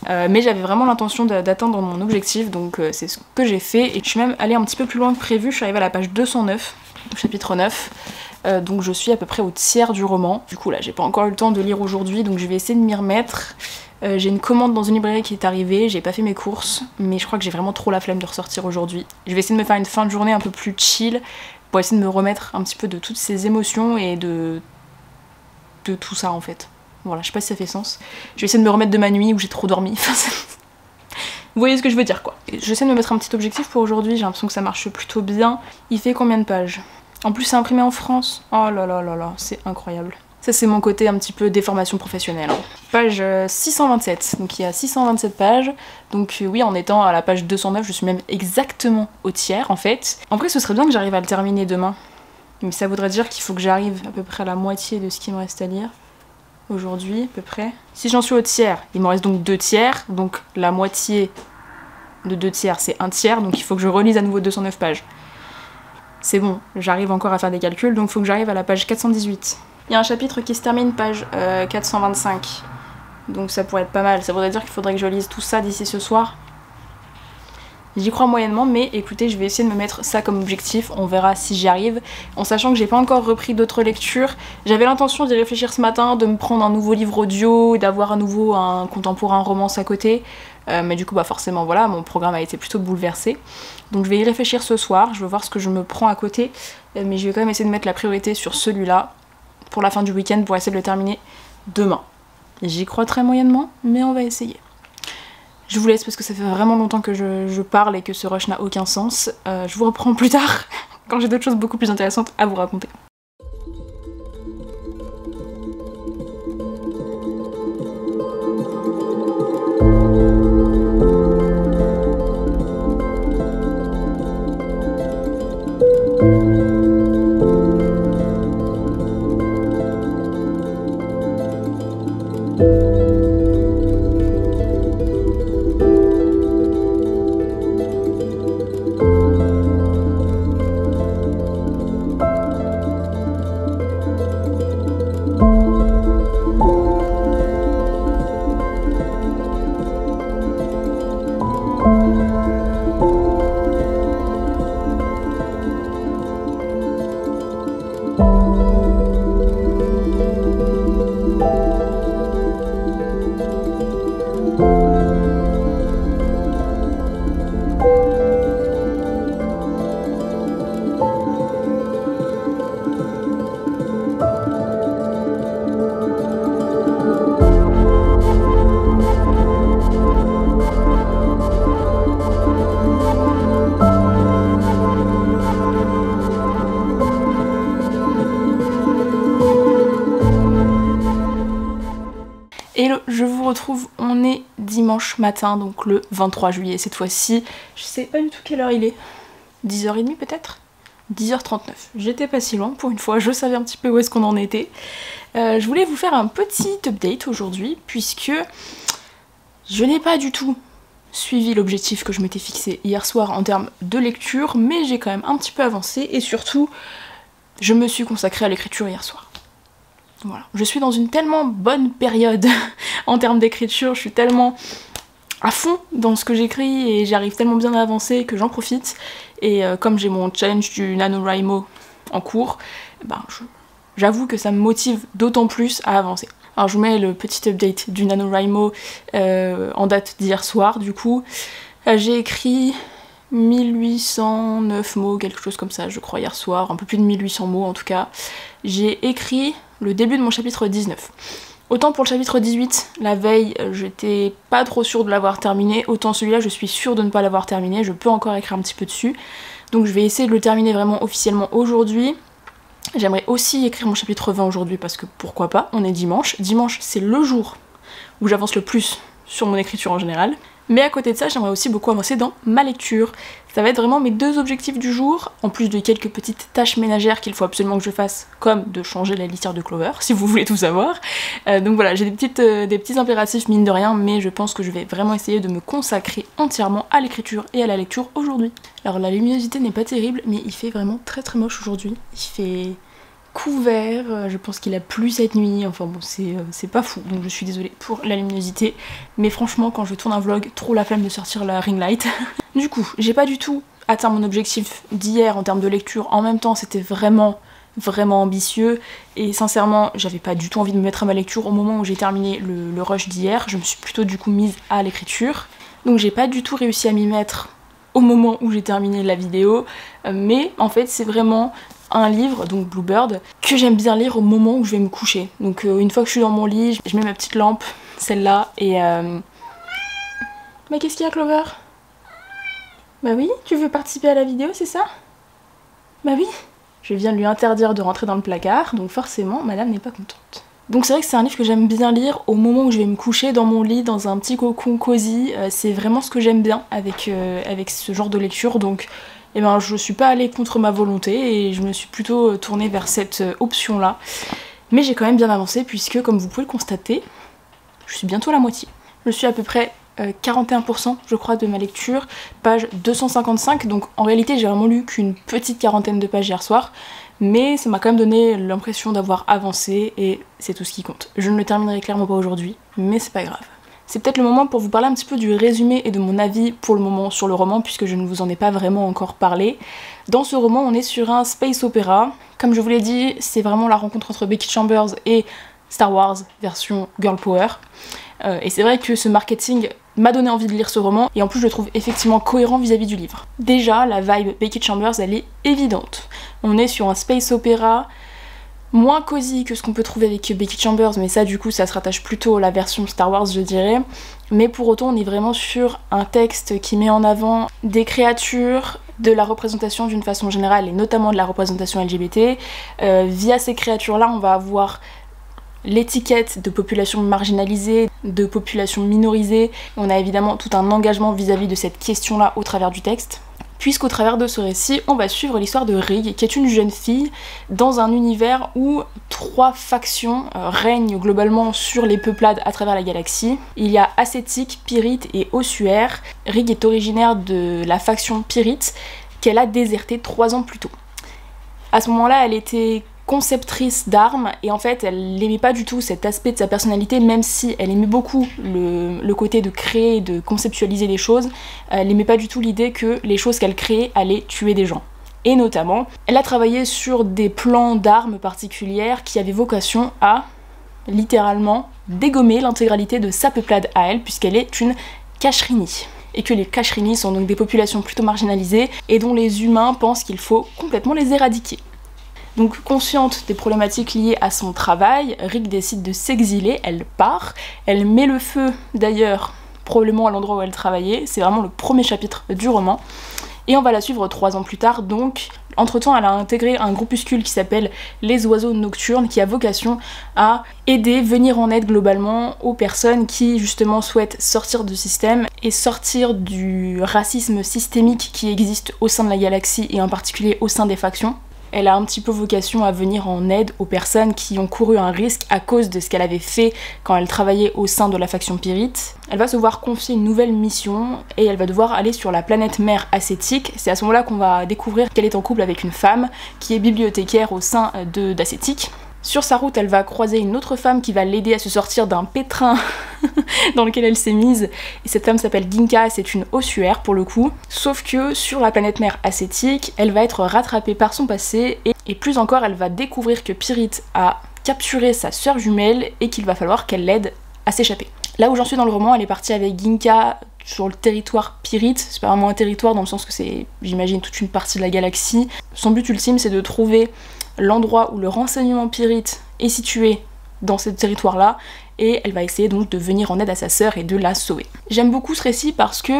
Mais j'avais vraiment l'intention d'atteindre mon objectif, donc c'est ce que j'ai fait, et je suis même allée un petit peu plus loin que prévu, je suis arrivée à la page 209, au chapitre 9. Donc je suis à peu près au tiers du roman. Du coup là j'ai pas encore eu le temps de lire aujourd'hui, donc je vais essayer de m'y remettre. J'ai une commande dans une librairie qui est arrivée, j'ai pas fait mes courses, mais je crois que j'ai vraiment trop la flemme de ressortir aujourd'hui. Je vais essayer de me faire une fin de journée un peu plus chill, pour essayer de me remettre un petit peu de toutes ces émotions et de tout ça en fait. Voilà, je sais pas si ça fait sens. Je vais essayer de me remettre de ma nuit où j'ai trop dormi. Vous voyez ce que je veux dire quoi. J'essaie de me mettre un petit objectif pour aujourd'hui, j'ai l'impression que ça marche plutôt bien. Il fait combien de pages ? En plus c'est imprimé en France. Oh là là là là, c'est incroyable. Ça c'est mon côté un petit peu déformation professionnelle. Hein. Page 627, donc il y a 627 pages. Donc oui, en étant à la page 209, je suis même exactement au tiers en fait. En vrai ce serait bien que j'arrive à le terminer demain. Mais ça voudrait dire qu'il faut que j'arrive à peu près à la moitié de ce qu'il me reste à lire. Aujourd'hui à peu près. Si j'en suis au tiers, il me reste donc 2 tiers. Donc la moitié de 2 tiers c'est 1 tiers. Donc il faut que je relise à nouveau 209 pages. C'est bon, j'arrive encore à faire des calculs. Donc il faut que j'arrive à la page 418. Il y a un chapitre qui se termine page 425, donc ça pourrait être pas mal. Ça voudrait dire qu'il faudrait que je lise tout ça d'ici ce soir. J'y crois moyennement, mais écoutez, je vais essayer de me mettre ça comme objectif, on verra si j'y arrive. En sachant que j'ai pas encore repris d'autres lectures, j'avais l'intention d'y réfléchir ce matin, de me prendre un nouveau livre audio, d'avoir à nouveau un contemporain romance à côté. Mais du coup, bah forcément, voilà, mon programme a été plutôt bouleversé. Donc je vais y réfléchir ce soir, je vais voir ce que je me prends à côté, mais je vais quand même essayer de mettre la priorité sur celui-là. Pour la fin du week-end pour essayer de le terminer demain. J'y crois très moyennement, mais on va essayer. Je vous laisse parce que ça fait vraiment longtemps que je parle et que ce rush n'a aucun sens. Je vous reprends plus tard, quand j'ai d'autres choses beaucoup plus intéressantes à vous raconter. Hello, je vous retrouve, on est dimanche matin, donc le 23 juillet cette fois-ci. Je sais pas du tout quelle heure il est. 10h30 peut-être 10h39. J'étais pas si loin pour une fois, je savais un petit peu où est-ce qu'on en était. Je voulais vous faire un petit update aujourd'hui, puisque je n'ai pas du tout suivi l'objectif que je m'étais fixé hier soir en termes de lecture, mais j'ai quand même un petit peu avancé, et surtout, je me suis consacrée à l'écriture hier soir. Voilà. Je suis dans une tellement bonne période en termes d'écriture, je suis tellement à fond dans ce que j'écris et j'arrive tellement bien à avancer que j'en profite. Et comme j'ai mon challenge du NaNoWriMo en cours, ben j'avoue que ça me motive d'autant plus à avancer. Alors je vous mets le petit update du NaNoWriMo en date d'hier soir du coup. J'ai écrit 1809 mots, quelque chose comme ça je crois hier soir, un peu plus de 1800 mots en tout cas. J'ai écrit le début de mon chapitre 19. Autant pour le chapitre 18, la veille, j'étais pas trop sûre de l'avoir terminé, autant celui-là, je suis sûre de ne pas l'avoir terminé, je peux encore écrire un petit peu dessus. Donc je vais essayer de le terminer vraiment officiellement aujourd'hui. J'aimerais aussi écrire mon chapitre 20 aujourd'hui, parce que pourquoi pas, on est dimanche. Dimanche, c'est le jour où j'avance le plus sur mon écriture en général. Mais à côté de ça, j'aimerais aussi beaucoup avancer dans ma lecture. Ça va être vraiment mes deux objectifs du jour, en plus de quelques petites tâches ménagères qu'il faut absolument que je fasse, comme de changer la litière de Clover, si vous voulez tout savoir. Donc voilà, j'ai des petits impératifs mine de rien, mais je pense que je vais vraiment essayer de me consacrer entièrement à l'écriture et à la lecture aujourd'hui. Alors la luminosité n'est pas terrible, mais il fait vraiment très très moche aujourd'hui. Il fait couvert, je pense qu'il a plu cette nuit, enfin bon c'est pas fou, donc je suis désolée pour la luminosité, mais franchement quand je tourne un vlog, trop la flemme de sortir la ring light. Du coup, j'ai pas du tout atteint mon objectif d'hier en termes de lecture, en même temps c'était vraiment ambitieux, et sincèrement j'avais pas du tout envie de me mettre à ma lecture au moment où j'ai terminé le rush d'hier, je me suis plutôt du coup mise à l'écriture, donc j'ai pas du tout réussi à m'y mettre au moment où j'ai terminé la vidéo, mais en fait c'est vraiment un livre, donc Bluebird, que j'aime bien lire au moment où je vais me coucher. Donc une fois que je suis dans mon lit, je mets ma petite lampe, celle-là, et Mais qu'est-ce qu'il y a, Clover? Bah oui, tu veux participer à la vidéo, c'est ça? Bah oui, je viens de lui interdire de rentrer dans le placard, donc forcément madame n'est pas contente. Donc c'est vrai que c'est un livre que j'aime bien lire au moment où je vais me coucher dans mon lit, dans un petit cocon cosy, c'est vraiment ce que j'aime bien avec ce genre de lecture, donc eh ben, je suis pas allée contre ma volonté et je me suis plutôt tournée vers cette option-là. Mais j'ai quand même bien avancé puisque, comme vous pouvez le constater, je suis bientôt à la moitié. Je suis à peu près 41% je crois de ma lecture, page 255, donc en réalité j'ai vraiment lu qu'une petite quarantaine de pages hier soir, mais ça m'a quand même donné l'impression d'avoir avancé et c'est tout ce qui compte. Je ne le terminerai clairement pas aujourd'hui, mais c'est pas grave. C'est peut-être le moment pour vous parler un petit peu du résumé et de mon avis pour le moment sur le roman, puisque je ne vous en ai pas vraiment encore parlé. Dans ce roman, on est sur un space opéra. Comme je vous l'ai dit, c'est vraiment la rencontre entre Becky Chambers et Star Wars version Girl Power. Et c'est vrai que ce marketing m'a donné envie de lire ce roman, et en plus je le trouve effectivement cohérent vis-à-vis du livre. Déjà, la vibe Becky Chambers, elle est évidente. On est sur un space opéra, moins cosy que ce qu'on peut trouver avec Becky Chambers, mais ça du coup ça se rattache plutôt à la version Star Wars je dirais. Mais pour autant on est vraiment sur un texte qui met en avant des créatures, de la représentation d'une façon générale et notamment de la représentation LGBT. Via ces créatures là on va avoir l'étiquette de population marginalisée, de population minorisée. On a évidemment tout un engagement vis-à-vis de cette question là au travers du texte. Puisqu'au travers de ce récit, on va suivre l'histoire de Rig, qui est une jeune fille dans un univers où 3 factions règnent globalement sur les peuplades à travers la galaxie. Il y a Ascétique, Pyrite et Ossuaire. Rig est originaire de la faction Pyrite, qu'elle a désertée 3 ans plus tôt. À ce moment-là, elle était conceptrice d'armes et en fait elle n'aimait pas du tout cet aspect de sa personnalité, même si elle aimait beaucoup le côté de créer, de conceptualiser les choses. Elle n'aimait pas du tout l'idée que les choses qu'elle créait allaient tuer des gens. Et notamment, elle a travaillé sur des plans d'armes particulières qui avaient vocation à littéralement dégommer l'intégralité de sa peuplade à elle, puisqu'elle est une Kashrini. Et que les Kashrini sont donc des populations plutôt marginalisées et dont les humains pensent qu'il faut complètement les éradiquer. Donc consciente des problématiques liées à son travail, Rig décide de s'exiler, elle part, elle met le feu d'ailleurs probablement à l'endroit où elle travaillait, c'est vraiment le premier chapitre du roman, et on va la suivre 3 ans plus tard, donc entre-temps elle a intégré un groupuscule qui s'appelle les Oiseaux Nocturnes, qui a vocation à aider, venir en aide globalement aux personnes qui justement souhaitent sortir du système et sortir du racisme systémique qui existe au sein de la galaxie et en particulier au sein des factions. Elle a un petit peu vocation à venir en aide aux personnes qui ont couru un risque à cause de ce qu'elle avait fait quand elle travaillait au sein de la faction Pyrite. Elle va se voir confier une nouvelle mission et elle va devoir aller sur la planète mère Ascétique. C'est à ce moment-là qu'on va découvrir qu'elle est en couple avec une femme qui est bibliothécaire au sein d'Ascétique. Sur sa route, elle va croiser une autre femme qui va l'aider à se sortir d'un pétrin dans lequel elle s'est mise. Et cette femme s'appelle Ginka et c'est une ossuaire pour le coup. Sauf que sur la planète mère Ascétique, elle va être rattrapée par son passé et plus encore, elle va découvrir que Pyrite a capturé sa sœur jumelle et qu'il va falloir qu'elle l'aide à s'échapper. Là où j'en suis dans le roman, elle est partie avec Ginka sur le territoire Pyrite. C'est pas vraiment un territoire dans le sens que c'est, j'imagine, toute une partie de la galaxie. Son but ultime, c'est de trouver l'endroit où le renseignement Pyrite est situé dans ce territoire-là, et elle va essayer donc de venir en aide à sa sœur et de la sauver. J'aime beaucoup ce récit parce que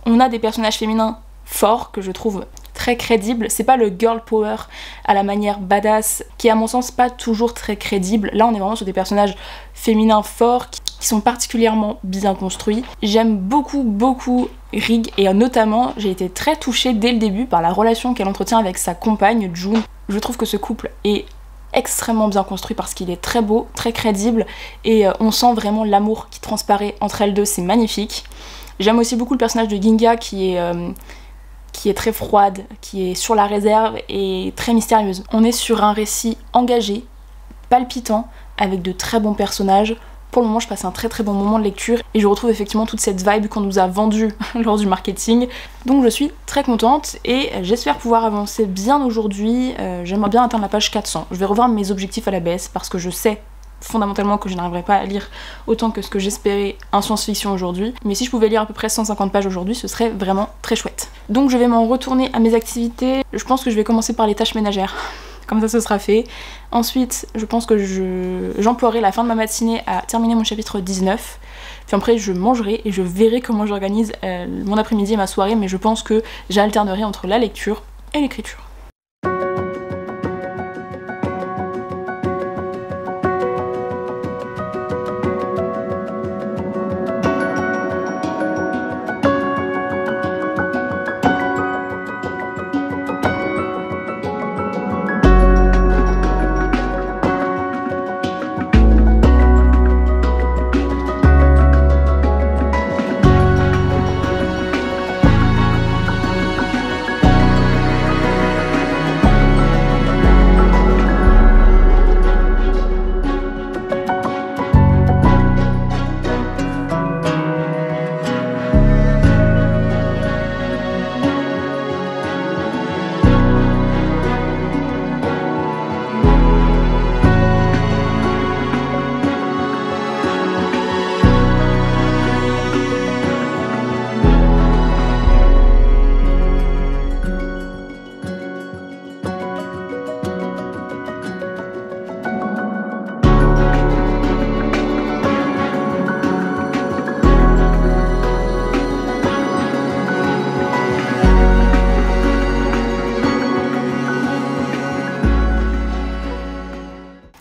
on a des personnages féminins forts que je trouve très crédibles. C'est pas le girl power à la manière badass qui est à mon sens pas toujours très crédible. Là on est vraiment sur des personnages féminins forts qui sont particulièrement bien construits. J'aime beaucoup Rig et notamment j'ai été très touchée dès le début par la relation qu'elle entretient avec sa compagne June. Je trouve que ce couple est extrêmement bien construit parce qu'il est très beau, très crédible et on sent vraiment l'amour qui transparaît entre elles deux, c'est magnifique. J'aime aussi beaucoup le personnage de Ginga qui est très froide, qui est sur la réserve et très mystérieuse. On est sur un récit engagé, palpitant, avec de très bons personnages. Pour le moment, je passe un très bon moment de lecture et je retrouve effectivement toute cette vibe qu'on nous a vendue lors du marketing. Donc je suis très contente et j'espère pouvoir avancer bien aujourd'hui. J'aimerais bien atteindre la page 400. Je vais revoir mes objectifs à la baisse parce que je sais fondamentalement que je n'arriverai pas à lire autant que ce que j'espérais en science-fiction aujourd'hui. Mais si je pouvais lire à peu près 150 pages aujourd'hui, ce serait vraiment très chouette. Donc je vais m'en retourner à mes activités. Je pense que je vais commencer par les tâches ménagères. Comme ça ce sera fait. Ensuite, je pense que j'emploierai la fin de ma matinée à terminer mon chapitre 19. Puis après, je mangerai et je verrai comment j'organise mon après-midi et ma soirée, mais je pense que j'alternerai entre la lecture et l'écriture.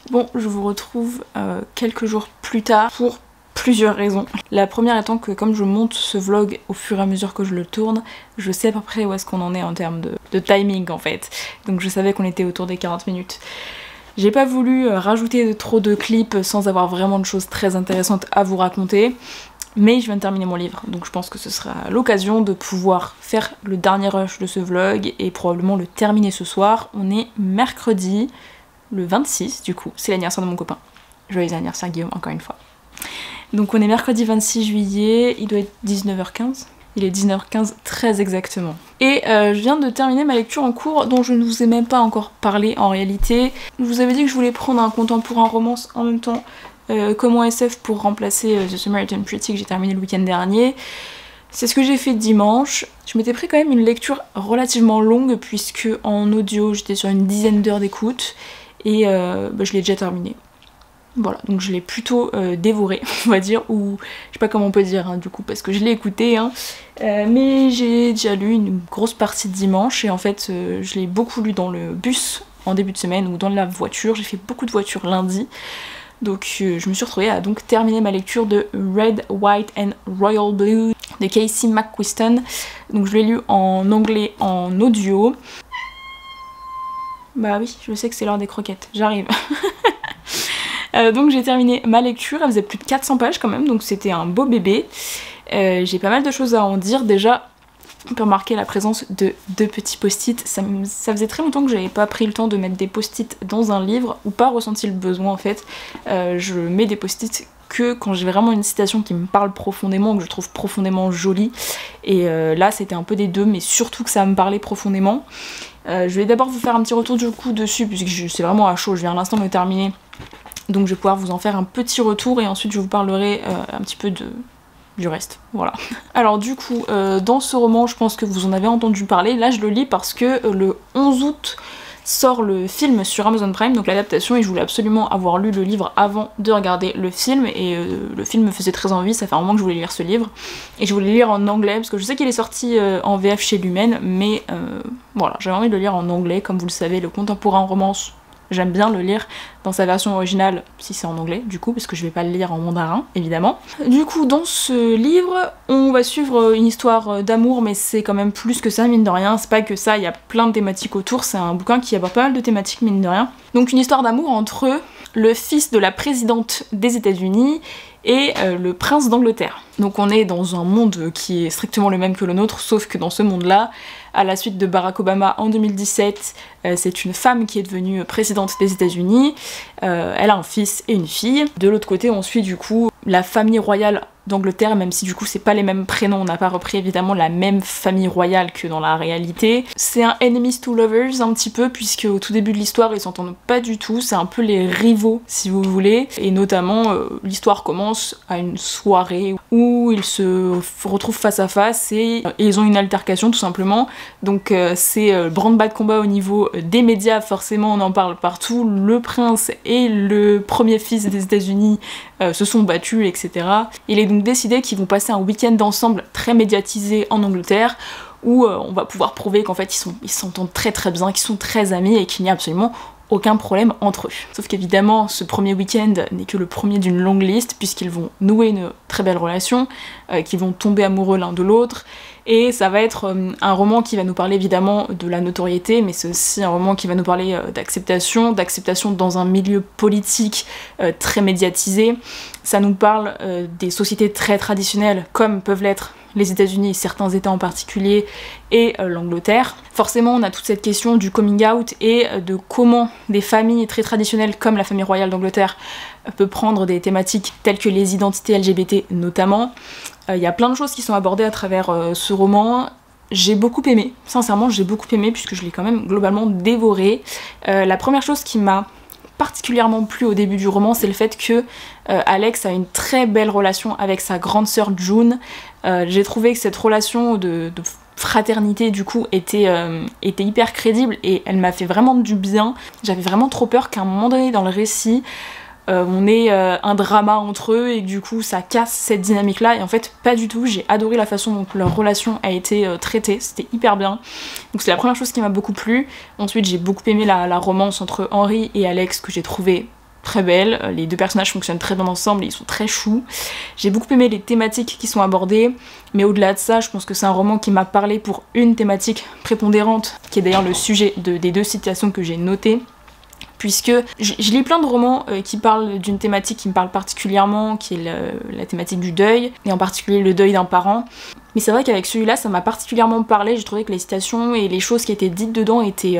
Bon, je vous retrouve quelques jours plus tard pour plusieurs raisons. La première étant que comme je monte ce vlog au fur et à mesure que je le tourne, je sais à peu près où est-ce qu'on en est en termes de timing en fait. Donc je savais qu'on était autour des 40 minutes. J'ai pas voulu rajouter trop de clips sans avoir vraiment de choses très intéressantes à vous raconter. Mais je viens de terminer mon livre, donc je pense que ce sera l'occasion de pouvoir faire le dernier rush de ce vlog et probablement le terminer ce soir. On est mercredi, le 26 du coup, c'est l'anniversaire de mon copain. Joyeux anniversaire Guillaume, encore une fois. Donc on est mercredi 26 juillet, il doit être 19h15. Il est 19h15 très exactement. Et je viens de terminer ma lecture en cours dont je ne vous ai même pas encore parlé en réalité. Je vous avais dit que je voulais prendre un contemporain romance en même temps comme SF pour remplacer The Samaritan Pretty que j'ai terminé le week-end dernier. C'est ce que j'ai fait dimanche. Je m'étais pris quand même une lecture relativement longue puisque en audio j'étais sur une dizaine d'heures d'écoute et je l'ai déjà terminé. Voilà, donc je l'ai plutôt dévoré, on va dire, ou je sais pas comment on peut dire hein, du coup, parce que je l'ai écouté, hein. Mais j'ai déjà lu une grosse partie de dimanche et en fait je l'ai beaucoup lu dans le bus en début de semaine ou dans la voiture. J'ai fait beaucoup de voitures lundi. Donc je me suis retrouvée à donc terminer ma lecture de Red, White and Royal Blue de Casey McQuiston. Donc je l'ai lu en anglais en audio. Bah oui, je sais que c'est l'heure des croquettes, j'arrive. Donc j'ai terminé ma lecture, elle faisait plus de 400 pages quand même, donc c'était un beau bébé. J'ai pas mal de choses à en dire. Déjà, on peut remarquer la présence de deux petits post-it. Ça faisait très longtemps que j'avais pas pris le temps de mettre des post-it dans un livre, ou pas ressenti le besoin en fait. Je mets des post-it que quand j'ai vraiment une citation qui me parle profondément, que je trouve profondément jolie. Et là c'était un peu des deux, mais surtout que ça me parlait profondément. Je vais d'abord vous faire un petit retour du coup dessus, puisque c'est vraiment à chaud, je viens à l'instant de terminer. Donc je vais pouvoir vous en faire un petit retour et ensuite je vous parlerai un petit peu du reste, voilà. Alors du coup, dans ce roman, je pense que vous en avez entendu parler. Là je le lis parce que le 11 août sort le film sur Amazon Prime, donc l'adaptation, et je voulais absolument avoir lu le livre avant de regarder le film, et le film me faisait très envie, ça fait un moment que je voulais lire ce livre, et je voulais le lire en anglais, parce que je sais qu'il est sorti en VF chez Lumen, mais voilà, j'avais envie de le lire en anglais. Comme vous le savez, le contemporain romance, j'aime bien le lire dans sa version originale, si c'est en anglais du coup, parce que je vais pas le lire en mandarin, évidemment. Du coup, dans ce livre, on va suivre une histoire d'amour, mais c'est quand même plus que ça, mine de rien. C'est pas que ça, il y a plein de thématiques autour, c'est un bouquin qui aborde pas mal de thématiques, mine de rien. Donc une histoire d'amour entre le fils de la présidente des États-Unis et le prince d'Angleterre. Donc on est dans un monde qui est strictement le même que le nôtre, sauf que dans ce monde-là, à la suite de Barack Obama en 2017, c'est une femme qui est devenue présidente des États-Unis. Elle a un fils et une fille. De l'autre côté, on suit du coup la famille royale d'Angleterre, même si du coup c'est pas les mêmes prénoms, on n'a pas repris évidemment la même famille royale que dans la réalité. C'est un enemies to lovers un petit peu, puisque au tout début de l'histoire ils s'entendent pas du tout, c'est un peu les rivaux si vous voulez, et notamment l'histoire commence à une soirée où ils se retrouvent face à face et ils ont une altercation tout simplement. Donc c'est branle-bas de combat au niveau des médias, forcément on en parle partout. Le prince et le premier fils des États-Unis se sont battus, etc. Il est donc décidé qu'ils vont passer un week-end ensemble très médiatisé en Angleterre, où on va pouvoir prouver qu'en fait ils s'entendent très très bien, qu'ils sont très amis et qu'il n'y a absolument aucun problème entre eux. Sauf qu'évidemment ce premier week-end n'est que le premier d'une longue liste, puisqu'ils vont nouer une très belle relation, qu'ils vont tomber amoureux l'un de l'autre, et ça va être un roman qui va nous parler évidemment de la notoriété, mais c'est aussi un roman qui va nous parler d'acceptation dans un milieu politique très médiatisé. Ça nous parle des sociétés très traditionnelles, comme peuvent l'être les États-Unis, certains États en particulier, et l'Angleterre. Forcément, on a toute cette question du coming out et de comment des familles très traditionnelles, comme la famille royale d'Angleterre, peut prendre des thématiques telles que les identités LGBT notamment. Il y a plein de choses qui sont abordées à travers ce roman. J'ai beaucoup aimé, sincèrement j'ai beaucoup aimé, puisque je l'ai quand même globalement dévoré. La première chose qui m'a particulièrement plu au début du roman, c'est le fait que Alex a une très belle relation avec sa grande sœur June. J'ai trouvé que cette relation de fraternité du coup était hyper crédible, et elle m'a fait vraiment du bien. J'avais vraiment trop peur qu'à un moment donné dans le récit, on ait un drama entre eux et que du coup ça casse cette dynamique là, et en fait pas du tout. J'ai adoré la façon dont leur relation a été traitée, c'était hyper bien. Donc c'est la première chose qui m'a beaucoup plu. Ensuite j'ai beaucoup aimé la romance entre Henry et Alex, que j'ai trouvé très belle, les deux personnages fonctionnent très bien ensemble et ils sont très choux. J'ai beaucoup aimé les thématiques qui sont abordées, mais au-delà de ça, je pense que c'est un roman qui m'a parlé pour une thématique prépondérante, qui est d'ailleurs le sujet des deux citations que j'ai notées. Puisque je lis plein de romans qui parlent d'une thématique qui me parle particulièrement, qui est la thématique du deuil, et en particulier le deuil d'un parent. Mais c'est vrai qu'avec celui-là, ça m'a particulièrement parlé, j'ai trouvé que les citations et les choses qui étaient dites dedans étaient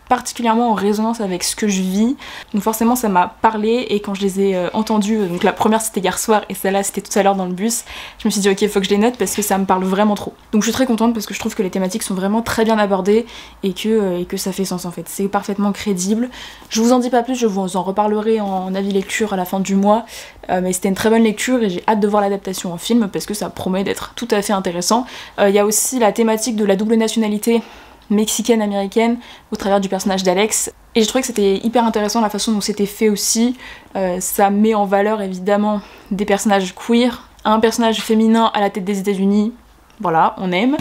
particulièrement en résonance avec ce que je vis, donc forcément ça m'a parlé, et quand je les ai entendues, donc la première c'était hier soir et celle-là c'était tout à l'heure dans le bus, je me suis dit ok, faut que je les note parce que ça me parle vraiment trop. Donc je suis très contente parce que je trouve que les thématiques sont vraiment très bien abordées et que ça fait sens en fait, c'est parfaitement crédible. Je vous en dis pas plus, je vous en reparlerai en avis lecture à la fin du mois, mais c'était une très bonne lecture et j'ai hâte de voir l'adaptation en film parce que ça promet d'être tout à fait intéressant. Il y a aussi la thématique de la double nationalité mexicaine-américaine au travers du personnage d'Alex, et j'ai trouvé que c'était hyper intéressant la façon dont c'était fait aussi. Ça met en valeur évidemment des personnages queer, un personnage féminin à la tête des États-Unis, voilà, on aime.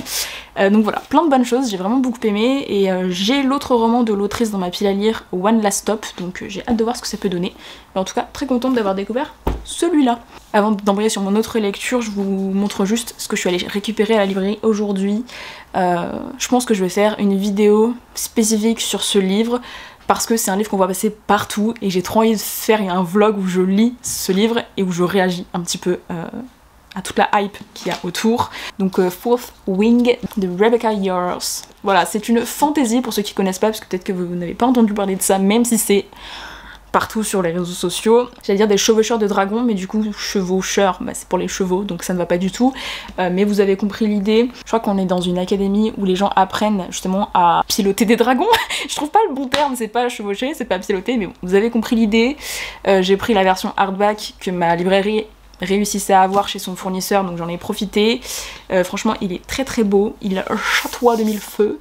Donc voilà, plein de bonnes choses, j'ai vraiment beaucoup aimé, et j'ai l'autre roman de l'autrice dans ma pile à lire, One Last Stop, donc j'ai hâte de voir ce que ça peut donner. Mais en tout cas, très contente d'avoir découvert celui-là. Avant d'embrayer sur mon autre lecture, je vous montre juste ce que je suis allée récupérer à la librairie aujourd'hui. Je pense que je vais faire une vidéo spécifique sur ce livre, parce que c'est un livre qu'on voit passer partout, et j'ai trop envie de faire un vlog où je lis ce livre et où je réagis un petit peu à toute la hype qu'il y a autour. Donc Fourth Wing de Rebecca Yarros. Voilà, c'est une fantaisie pour ceux qui connaissent pas, parce que peut-être que vous n'avez pas entendu parler de ça, même si c'est partout sur les réseaux sociaux. J'allais dire des chevaucheurs de dragons, mais du coup chevaucheurs, bah, c'est pour les chevaux, donc ça ne va pas du tout. Mais vous avez compris l'idée. Je crois qu'on est dans une académie où les gens apprennent justement à piloter des dragons. Je trouve pas le bon terme, c'est pas chevaucher, c'est pas piloter, mais bon, vous avez compris l'idée. J'ai pris la version hardback que ma librairie réussissait à avoir chez son fournisseur, donc j'en ai profité. Franchement, il est très très beau, il chatoie de mille feux,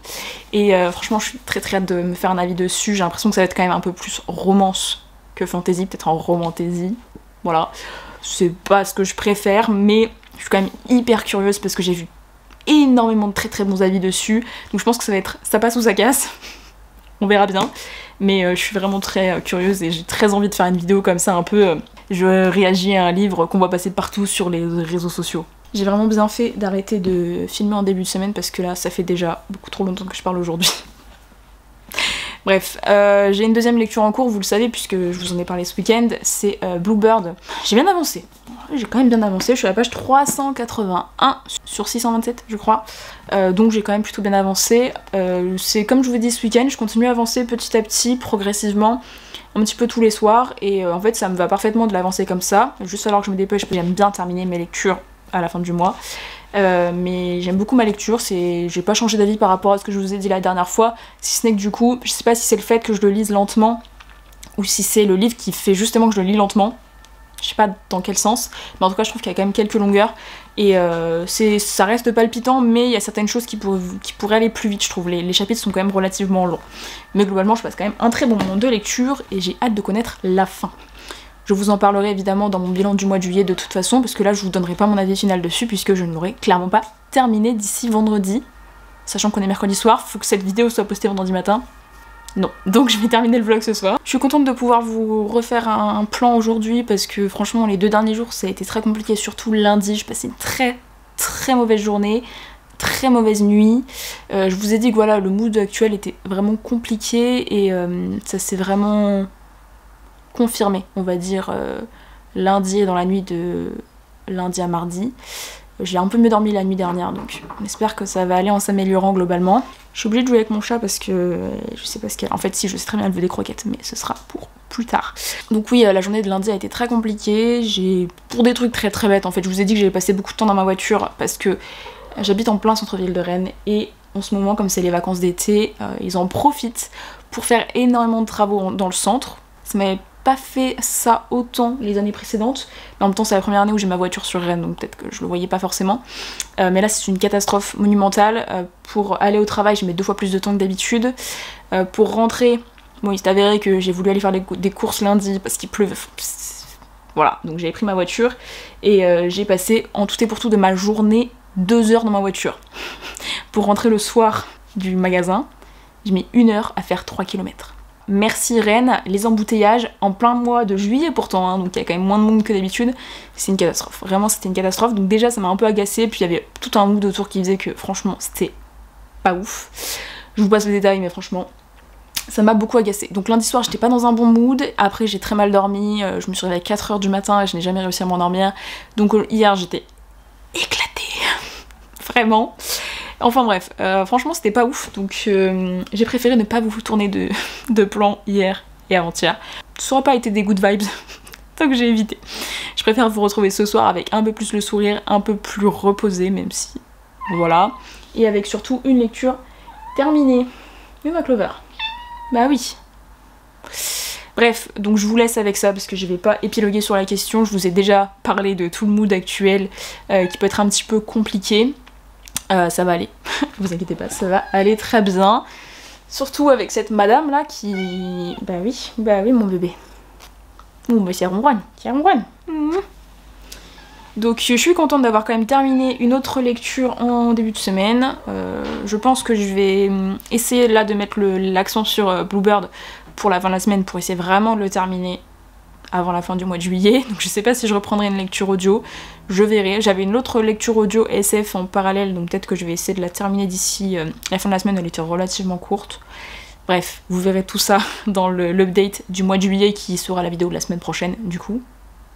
et franchement je suis très très hâte de me faire un avis dessus. J'ai l'impression que ça va être quand même un peu plus romance que fantasy, peut-être en romantaisie, voilà. C'est pas ce que je préfère, mais je suis quand même hyper curieuse parce que j'ai vu énormément de très très bons avis dessus, donc je pense que ça passe ou ça casse. On verra bien, mais je suis vraiment très curieuse et j'ai très envie de faire une vidéo comme ça un peu je réagis à un livre qu'on voit passer partout sur les réseaux sociaux. J'ai vraiment bien fait d'arrêter de filmer en début de semaine parce que là ça fait déjà beaucoup trop longtemps que je parle aujourd'hui. Bref, j'ai une deuxième lecture en cours, vous le savez puisque je vous en ai parlé ce week-end, c'est Bluebird. J'ai bien avancé, j'ai quand même bien avancé, je suis à la page 381 sur 627 je crois, donc j'ai quand même plutôt bien avancé. C'est comme je vous dis ce week-end, je continue à avancer petit à petit, progressivement, un petit peu tous les soirs, et en fait ça me va parfaitement de l'avancer comme ça, juste alors que je me dépêche, j'aime bien terminer mes lectures à la fin du mois. Mais j'aime beaucoup ma lecture, j'ai pas changé d'avis par rapport à ce que je vous ai dit la dernière fois, si ce n'est que du coup, je sais pas si c'est le fait que je le lise lentement, ou si c'est le livre qui fait justement que je le lis lentement, je sais pas dans quel sens, mais en tout cas je trouve qu'il y a quand même quelques longueurs, et ça reste palpitant, mais il y a certaines choses qui pourraient aller plus vite, je trouve, les chapitres sont quand même relativement longs. Mais globalement je passe quand même un très bon moment de lecture, et j'ai hâte de connaître la fin. Je vous en parlerai évidemment dans mon bilan du mois de juillet de toute façon, parce que là je vous donnerai pas mon avis final dessus, puisque je ne l'aurai clairement pas terminé d'ici vendredi. Sachant qu'on est mercredi soir, faut que cette vidéo soit postée vendredi matin. Non, donc je vais terminer le vlog ce soir. Je suis contente de pouvoir vous refaire un plan aujourd'hui, parce que franchement les 2 derniers jours ça a été très compliqué, surtout lundi, je passais une très très mauvaise journée, très mauvaise nuit. Je vous ai dit que voilà, le mood actuel était vraiment compliqué, et ça s'est vraiment confirmé, on va dire, lundi et dans la nuit de lundi à mardi. J'ai un peu mieux dormi la nuit dernière, donc on espère que ça va aller en s'améliorant globalement. Je suis obligée de jouer avec mon chat parce que je sais pas ce qu'elle... En fait si, je sais très bien, elle veut des croquettes, mais ce sera pour plus tard. Donc oui, la journée de lundi a été très compliquée, pour des trucs très très bêtes en fait. Je vous ai dit que j'avais passé beaucoup de temps dans ma voiture parce que j'habite en plein centre-ville de Rennes, et en ce moment, comme c'est les vacances d'été, ils en profitent pour faire énormément de travaux dans le centre. Ça m'avait pas fait ça autant les années précédentes, mais en même temps c'est la première année où j'ai ma voiture sur Rennes, donc peut-être que je le voyais pas forcément, mais là c'est une catastrophe monumentale. Pour aller au travail je mets 2 fois plus de temps que d'habitude, pour rentrer, bon il s'est avéré que j'ai voulu aller faire des courses lundi parce qu'il pleuvait, voilà, donc j'avais pris ma voiture, et j'ai passé en tout et pour tout de ma journée 2 heures dans ma voiture. Pour rentrer le soir du magasin, j'ai mis 1 heure à faire 3 km. merci Rennes, les embouteillages en plein mois de juillet pourtant, hein, donc il y a quand même moins de monde que d'habitude, c'est une catastrophe, vraiment c'était une catastrophe, donc déjà ça m'a un peu agacée, puis il y avait tout un mood autour qui faisait que franchement c'était pas ouf. Je vous passe le détail mais franchement ça m'a beaucoup agacée. Donc lundi soir j'étais pas dans un bon mood, après j'ai très mal dormi, je me suis réveillée à 4h du matin et je n'ai jamais réussi à m'endormir, donc hier j'étais éclatée, vraiment. Enfin bref, franchement c'était pas ouf, donc j'ai préféré ne pas vous tourner de plan hier et avant-hier. Ça aurait pas été des good vibes, donc j'ai évité. Je préfère vous retrouver ce soir avec un peu plus le sourire, un peu plus reposé, même si... voilà. Et avec surtout une lecture terminée. Mais ma Clover. Bah oui. Bref, donc je vous laisse avec ça parce que je vais pas épiloguer sur la question, je vous ai déjà parlé de tout le mood actuel qui peut être un petit peu compliqué. Ça va aller, vous inquiétez pas, ça va aller très bien. Surtout avec cette madame là qui... bah oui mon bébé. Ouh mais c'est ronronne, c'est ronronne. Donc je suis contente d'avoir quand même terminé une autre lecture en début de semaine. Je pense que je vais essayer là de mettre l'accent sur Bluebird pour la fin de la semaine pour essayer vraiment de le terminer avant la fin du mois de juillet, donc je sais pas si je reprendrai une lecture audio, je verrai. J'avais une autre lecture audio SF en parallèle, donc peut-être que je vais essayer de la terminer d'ici la fin de la semaine, elle était relativement courte. Bref, vous verrez tout ça dans l'update du mois de juillet qui sera la vidéo de la semaine prochaine du coup,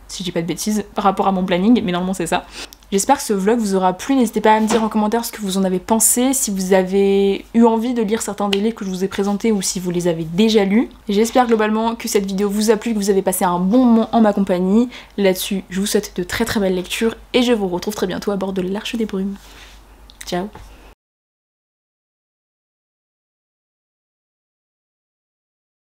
si je dis pas de bêtises, par rapport à mon planning, mais normalement c'est ça. J'espère que ce vlog vous aura plu, n'hésitez pas à me dire en commentaire ce que vous en avez pensé, si vous avez eu envie de lire certains des livres que je vous ai présentés ou si vous les avez déjà lus. J'espère globalement que cette vidéo vous a plu, que vous avez passé un bon moment en ma compagnie. Là-dessus, je vous souhaite de très très belles lectures et je vous retrouve très bientôt à bord de l'Arche des Brumes. Ciao!